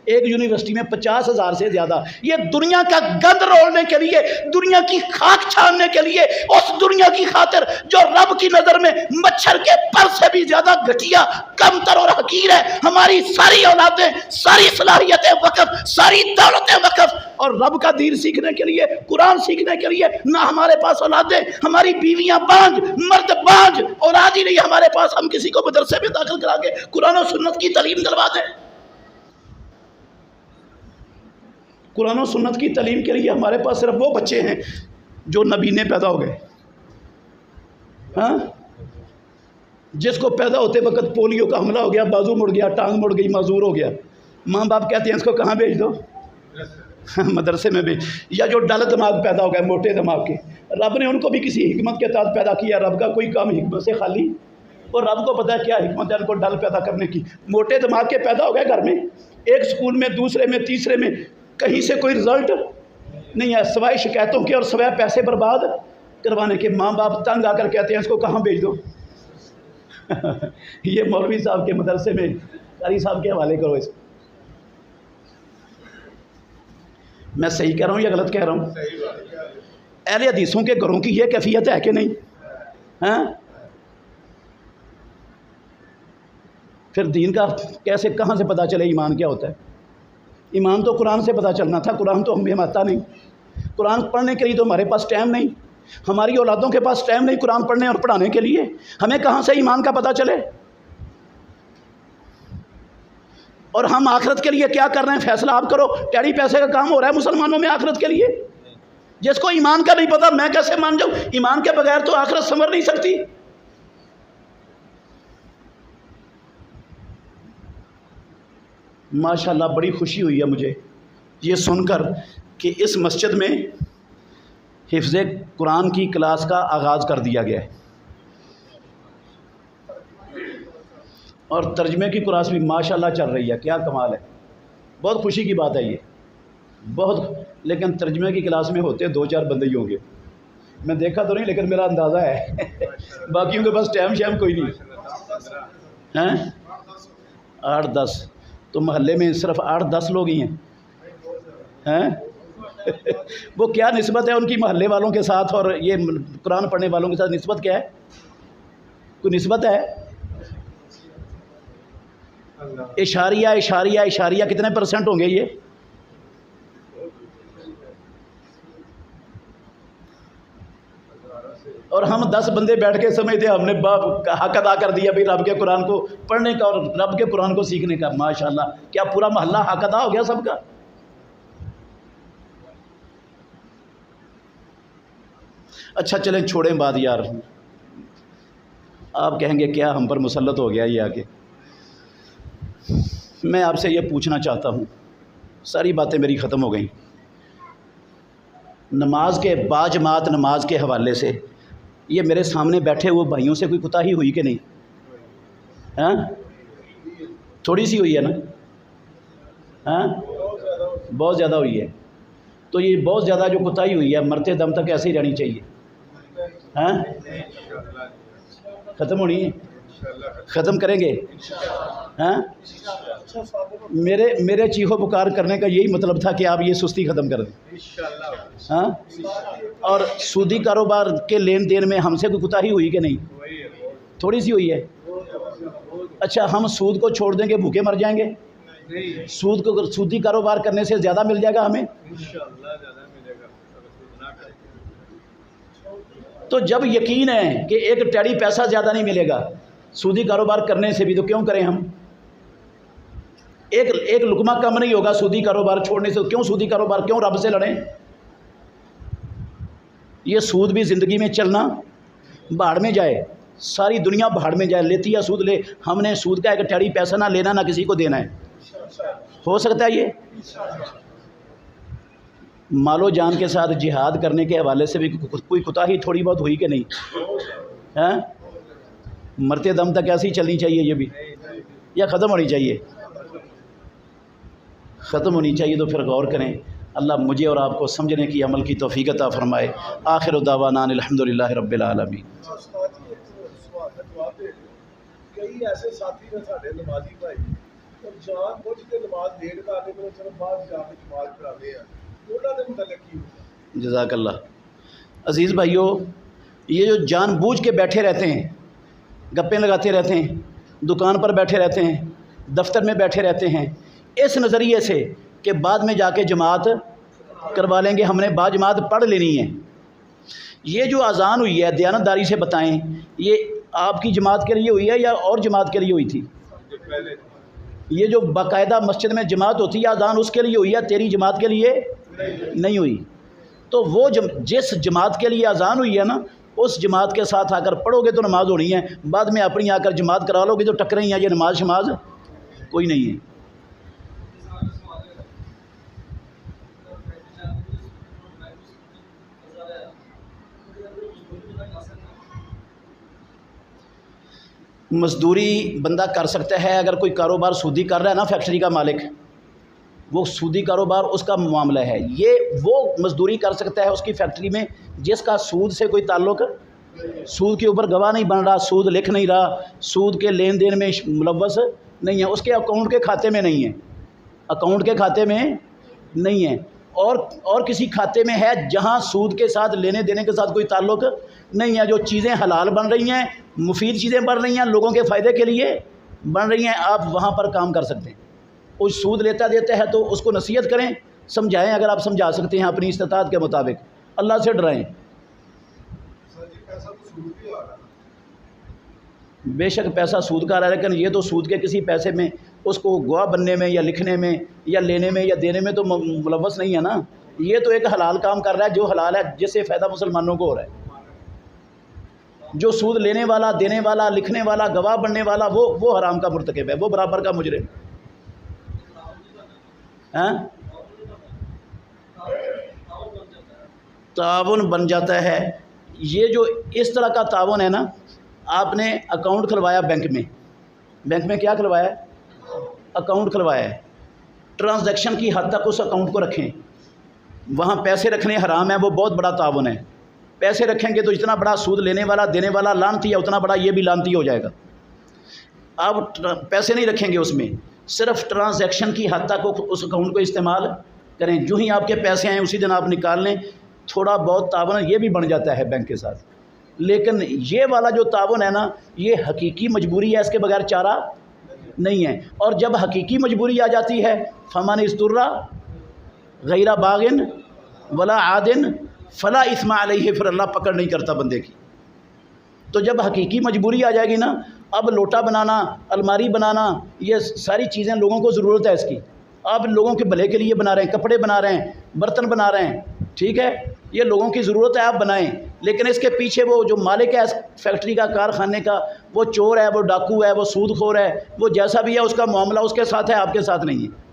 ایک یونیورسٹی میں 50,000 سے زیادہ۔ یہ دنیا کا گند رولنے کے لیے، دنیا کی خاک چھاننے کے لیے، اس دنیا کی خاطر جو رب کی نظر میں مچھر کے پر سے بھی زیادہ گھٹیا، کمتر اور حقیر ہے، ہماری ساری اولادیں، ساری صلاحیتیں وقف، ساری دولتیں وقف، اور رب کا دین سیکھنے کے لیے، قرآن سیکھنے کے لیے نہ ہمارے پاس اولادیں، ہماری بیویاں بانج، مرد بانج، اولاد ہی نہیں ہمارے پاس، ہم کسی کو مدرسے میں داخل کرا کے قرآن و سنت کی تعلیم دلوا دیں۔ قرآن و سنت کی تعلیم کے لیے ہمارے پاس صرف وہ بچے ہیں جو نبینے پیدا ہو گئے، ہاں، جس کو پیدا ہوتے وقت پولیو کا حملہ ہو گیا، بازو مڑ گیا، ٹانگ مڑ گئی، معذور ہو گیا، ماں باپ کہتے ہیں اس کو کہاں بھیج دو؟ مدرسے میں بھیج۔ یا جو ڈل دماغ پیدا ہو گئے، موٹے دماغ کے، رب نے ان کو بھی کسی حکمت کے تحت پیدا کیا، رب کا کوئی کام حکمت سے خالی، اور رب کو پتہ ہے کیا حکمت ہے ان کو ڈل پیدا کرنے کی۔ موٹے دماغ کے پیدا ہو گئے گھر میں، ایک سکول میں، دوسرے میں، تیسرے میں، کہیں سے کوئی رزلٹ نہیں ہے، سوائے شکایتوں کے اور سوائے پیسے برباد کروانے کے۔ ماں باپ تنگ آ کر کہتے ہیں اس کو کہاں بھیج دو؟ یہ مولوی صاحب کے مدرسے میں، قاری صاحب کے حوالے کرو اس کو۔ میں صحیح کہہ رہا ہوں یا غلط کہہ رہا ہوں؟ اہل حدیثوں کے گھروں کی یہ کیفیت ہے کہ نہیں؟ ہاں، پھر دین کا کیسے، کہاں سے پتہ چلے ایمان کیا ہوتا ہے؟ ایمان تو قرآن سے پتہ چلنا تھا، قرآن تو ہمیں آتا نہیں، قرآن پڑھنے کے لیے تو ہمارے پاس ٹائم نہیں، ہماری اولادوں کے پاس ٹائم نہیں قرآن پڑھنے اور پڑھانے کے لیے، ہمیں کہاں سے ایمان کا پتہ چلے؟ اور ہم آخرت کے لیے کیا کر رہے ہیں؟ فیصلہ آپ کرو۔ ٹیڑی پیسے کا کام ہو رہا ہے مسلمانوں میں آخرت کے لیے، جس کو ایمان کا نہیں پتہ میں کیسے مان جاؤں؟ ایمان کے بغیر تو آخرت سنور نہیں سکتی۔ ماشاءاللہ بڑی خوشی ہوئی ہے مجھے یہ سن کر کہ اس مسجد میں حفظ قرآن کی کلاس کا آغاز کر دیا گیا ہے، اور ترجمے کی کلاس بھی ماشاءاللہ چل رہی ہے۔ کیا کمال ہے، بہت خوشی کی بات ہے یہ، بہت۔ لیکن ترجمے کی کلاس میں ہوتے 2-4 بندے ہی ہوں گے، میں دیکھا تو نہیں لیکن میرا اندازہ ہے باقیوں کے پاس ٹائم شیم کوئی نہیں ہیں۔ 8-10 تو محلے میں صرف 8-10 لوگ ہی ہیں وہ کیا نسبت ہے ان کی محلے والوں کے ساتھ اور یہ قرآن پڑھنے والوں کے ساتھ؟ نسبت کیا ہے؟ کوئی نسبت ہے؟ اشاریہ اشاریہ اشاریہ کتنے % ہوں گے یہ؟ اور ہم 10 بندے بیٹھ کے سمجھتے ہم نے حق ادا کر دیا بھائی رب کے قرآن کو پڑھنے کا اور رب کے قرآن کو سیکھنے کا۔ ماشاءاللہ، کیا پورا محلہ حق ادا ہو گیا سب کا؟ اچھا چلیں چھوڑیں بات یار، آپ کہیں گے کیا ہم پر مسلط ہو گیا یہ آگے۔ میں آپ سے یہ پوچھنا چاہتا ہوں، ساری باتیں میری ختم ہو گئیں، نماز کے باجماعت نماز کے حوالے سے یہ میرے سامنے بیٹھے ہوئے بھائیوں سے کوئی کوتاہی ہوئی کہ نہیں؟ ہاں، تھوڑی سی ہوئی ہے نا؟ ہاں، بہت زیادہ ہوئی ہے۔ تو یہ بہت زیادہ جو کوتاہی ہوئی ہے مرتے دم تک ایسے ہی رہنی چاہیے؟ ہاں، ختم ہونی ہے؟ ختم کریں گے؟ ہاں، میرے چیخو پکار کرنے کا یہی مطلب تھا کہ آپ یہ سستی ختم کر دیں۔ ہاں، اور سودی کاروبار کے لین دین میں ہم سے کوئی کوتاہی ہوئی کہ نہیں؟ تھوڑی سی ہوئی ہے۔ اچھا ہم سود کو چھوڑ دیں گے بھوکے مر جائیں گے؟ سودی کاروبار کرنے سے زیادہ مل جائے گا ہمیں؟ تو جب یقین ہے کہ ایک ٹیڑی پیسہ زیادہ نہیں ملے گا سودی کاروبار کرنے سے بھی، تو کیوں کریں ہم؟ ایک لقمہ کم نہیں ہوگا سودی کاروبار چھوڑنے سے، کیوں سودی کاروبار، کیوں رب سے لڑیں؟ یہ سود بھی زندگی میں چلنا بھاڑ میں جائے، ساری دنیا بھاڑ میں جائے، لیتی ہے سود لے، ہم نے سود کا ایک ٹیڑی پیسہ نہ لینا نہ کسی کو دینا ہے۔ ہو سکتا ہے یہ؟ مال و جان کے ساتھ جہاد کرنے کے حوالے سے بھی کوئی کوتاہی تھوڑی بہت ہوئی کہ نہیں؟ ہاں، مرتے دم تک ایسی چلنی چاہیے یہ بھی، یا ختم ہونی چاہیے؟ ختم ہونی چاہیے۔ تو پھر غور کریں، اللہ مجھے اور آپ کو سمجھنے کی عمل کی توفیق عطا فرمائے۔ آخر دعوانا الحمدللہ رب العالمین۔ کئی ایسے ساتھی نے ساڈے نمازی بھائی اور جان بوجھ کے نماز لیٹ کر کے پھر چلو بعد جا کے نماز پڑھاتے ہیں، انہاں دے متعلق کی؟ جزاک اللہ۔ عزیز بھائیو، یہ جو جان بوجھ کے بیٹھے رہتے ہیں، گپیں لگاتے رہتے ہیں، دکان پر بیٹھے رہتے ہیں، دفتر میں بیٹھے رہتے ہیں، اس نظریے سے کہ بعد میں جا کے جماعت کروا لیں گے، ہم نے باجماعت پڑھ لینی ہے۔ یہ جو اذان ہوئی ہے دیانتداری سے بتائیں، یہ آپ کی جماعت کے لیے ہوئی ہے یا اور جماعت کے لیے ہوئی تھی؟ یہ جو باقاعدہ مسجد میں جماعت ہوتی ہے اذان اس کے لیے ہوئی ہے، تیری جماعت کے لیے نہیں ہوئی؟ تو وہ جس جماعت کے لیے اذان ہوئی ہے نا، اس جماعت کے ساتھ آ کر پڑھو گے تو نماز ہونی ہے، بعد میں اپنی آ کر جماعت کرا لو گے تو ٹکریں ہی ہیں، یہ نماز شماز کوئی نہیں ہے۔ مزدوری بندہ کر سکتا ہے اگر کوئی کاروبار سودی کر رہا ہے نا، فیکٹری کا مالک، وہ سودی کاروبار اس کا معاملہ ہے، یہ وہ مزدوری کر سکتا ہے اس کی فیکٹری میں جس کا سود سے کوئی تعلق، سود کے اوپر گواہ نہیں بن رہا، سود لکھ نہیں رہا، سود کے لین دین میں ملوث نہیں ہے، اس کے اکاؤنٹ کے کھاتے میں نہیں ہے، اکاؤنٹ کے کھاتے میں نہیں ہے۔ اور کسی کھاتے میں ہے جہاں سود کے ساتھ لینے دینے کے ساتھ کوئی تعلق نہیں ہے، جو چیزیں حلال بن رہی ہیں، مفید چیزیں بن رہی ہیں، لوگوں کے فائدے کے لیے بن رہی ہیں، آپ وہاں پر کام کر سکتے ہیں۔ کوئی سود لیتا دیتا ہے تو اس کو نصیحت کریں، سمجھائیں، اگر آپ سمجھا سکتے ہیں اپنی استطاعت کے مطابق، اللہ سے ڈرائیں۔ سر جی پیسہ تو سود بھی آ رہا ہے۔ بے شک پیسہ سود کا آ رہا ہے، لیکن یہ تو سود کے کسی پیسے میں اس کو گواہ بننے میں یا لکھنے میں یا لینے میں یا دینے میں تو ملوث نہیں ہے نا، یہ تو ایک حلال کام کر رہا ہے، جو حلال ہے، جس سے فائدہ مسلمانوں کو ہو رہا ہے۔ جو سود لینے والا، دینے والا، لکھنے والا، گواہ بننے والا، وہ حرام کا مرتکب ہے، وہ برابر کا مجرم ہے۔ تعاون بن جاتا ہے، یہ جو اس طرح کا تعاون ہے نا، آپ نے اکاؤنٹ کھلوایا بینک میں کیا کھلوایا ہے؟ اکاؤنٹ کھلوایا ہے، ٹرانزیکشن کی حد تک اس اکاؤنٹ کو رکھیں، وہاں پیسے رکھنے حرام ہے، وہ بہت بڑا تعاون ہے۔ پیسے رکھیں گے تو جتنا بڑا سود لینے والا دینے والا لعنتی ہے، اتنا بڑا یہ بھی لعنتی ہو جائے گا۔ آپ پیسے نہیں رکھیں گے اس میں، صرف ٹرانزیکشن کی حد تک اس اکاؤنٹ کو استعمال کریں، جو ہی آپ کے پیسے آئیں اسی دن آپ نکال لیں، تھوڑا بہت تعاون یہ بھی بن جاتا ہے بینک کے ساتھ۔ لیکن یہ والا جو تعاون ہے نا، یہ حقیقی مجبوری ہے، اس کے بغیر چارہ نہیں ہے۔ اور جب حقیقی مجبوری آ جاتی ہے، فمن اضطر غیر باغ ولا عاد فلا اثم علیہ، پھر اللہ پکڑ نہیں کرتا بندے کی۔ تو جب حقیقی مجبوری آ جائے گی نا، اب لوٹا بنانا، الماری بنانا، یہ ساری چیزیں لوگوں کو ضرورت ہے اس کی، آپ لوگوں کے بھلے کے لیے بنا رہے ہیں، کپڑے بنا رہے ہیں، برتن بنا رہے ہیں، ٹھیک ہے، یہ لوگوں کی ضرورت ہے، آپ بنائیں، لیکن اس کے پیچھے وہ جو مالک ہے اس فیکٹری کا، کارخانے کا، وہ چور ہے، وہ ڈاکو ہے، وہ سود خور ہے، وہ جیسا بھی ہے، اس کا معاملہ اس کے ساتھ ہے، آپ کے ساتھ نہیں ہے۔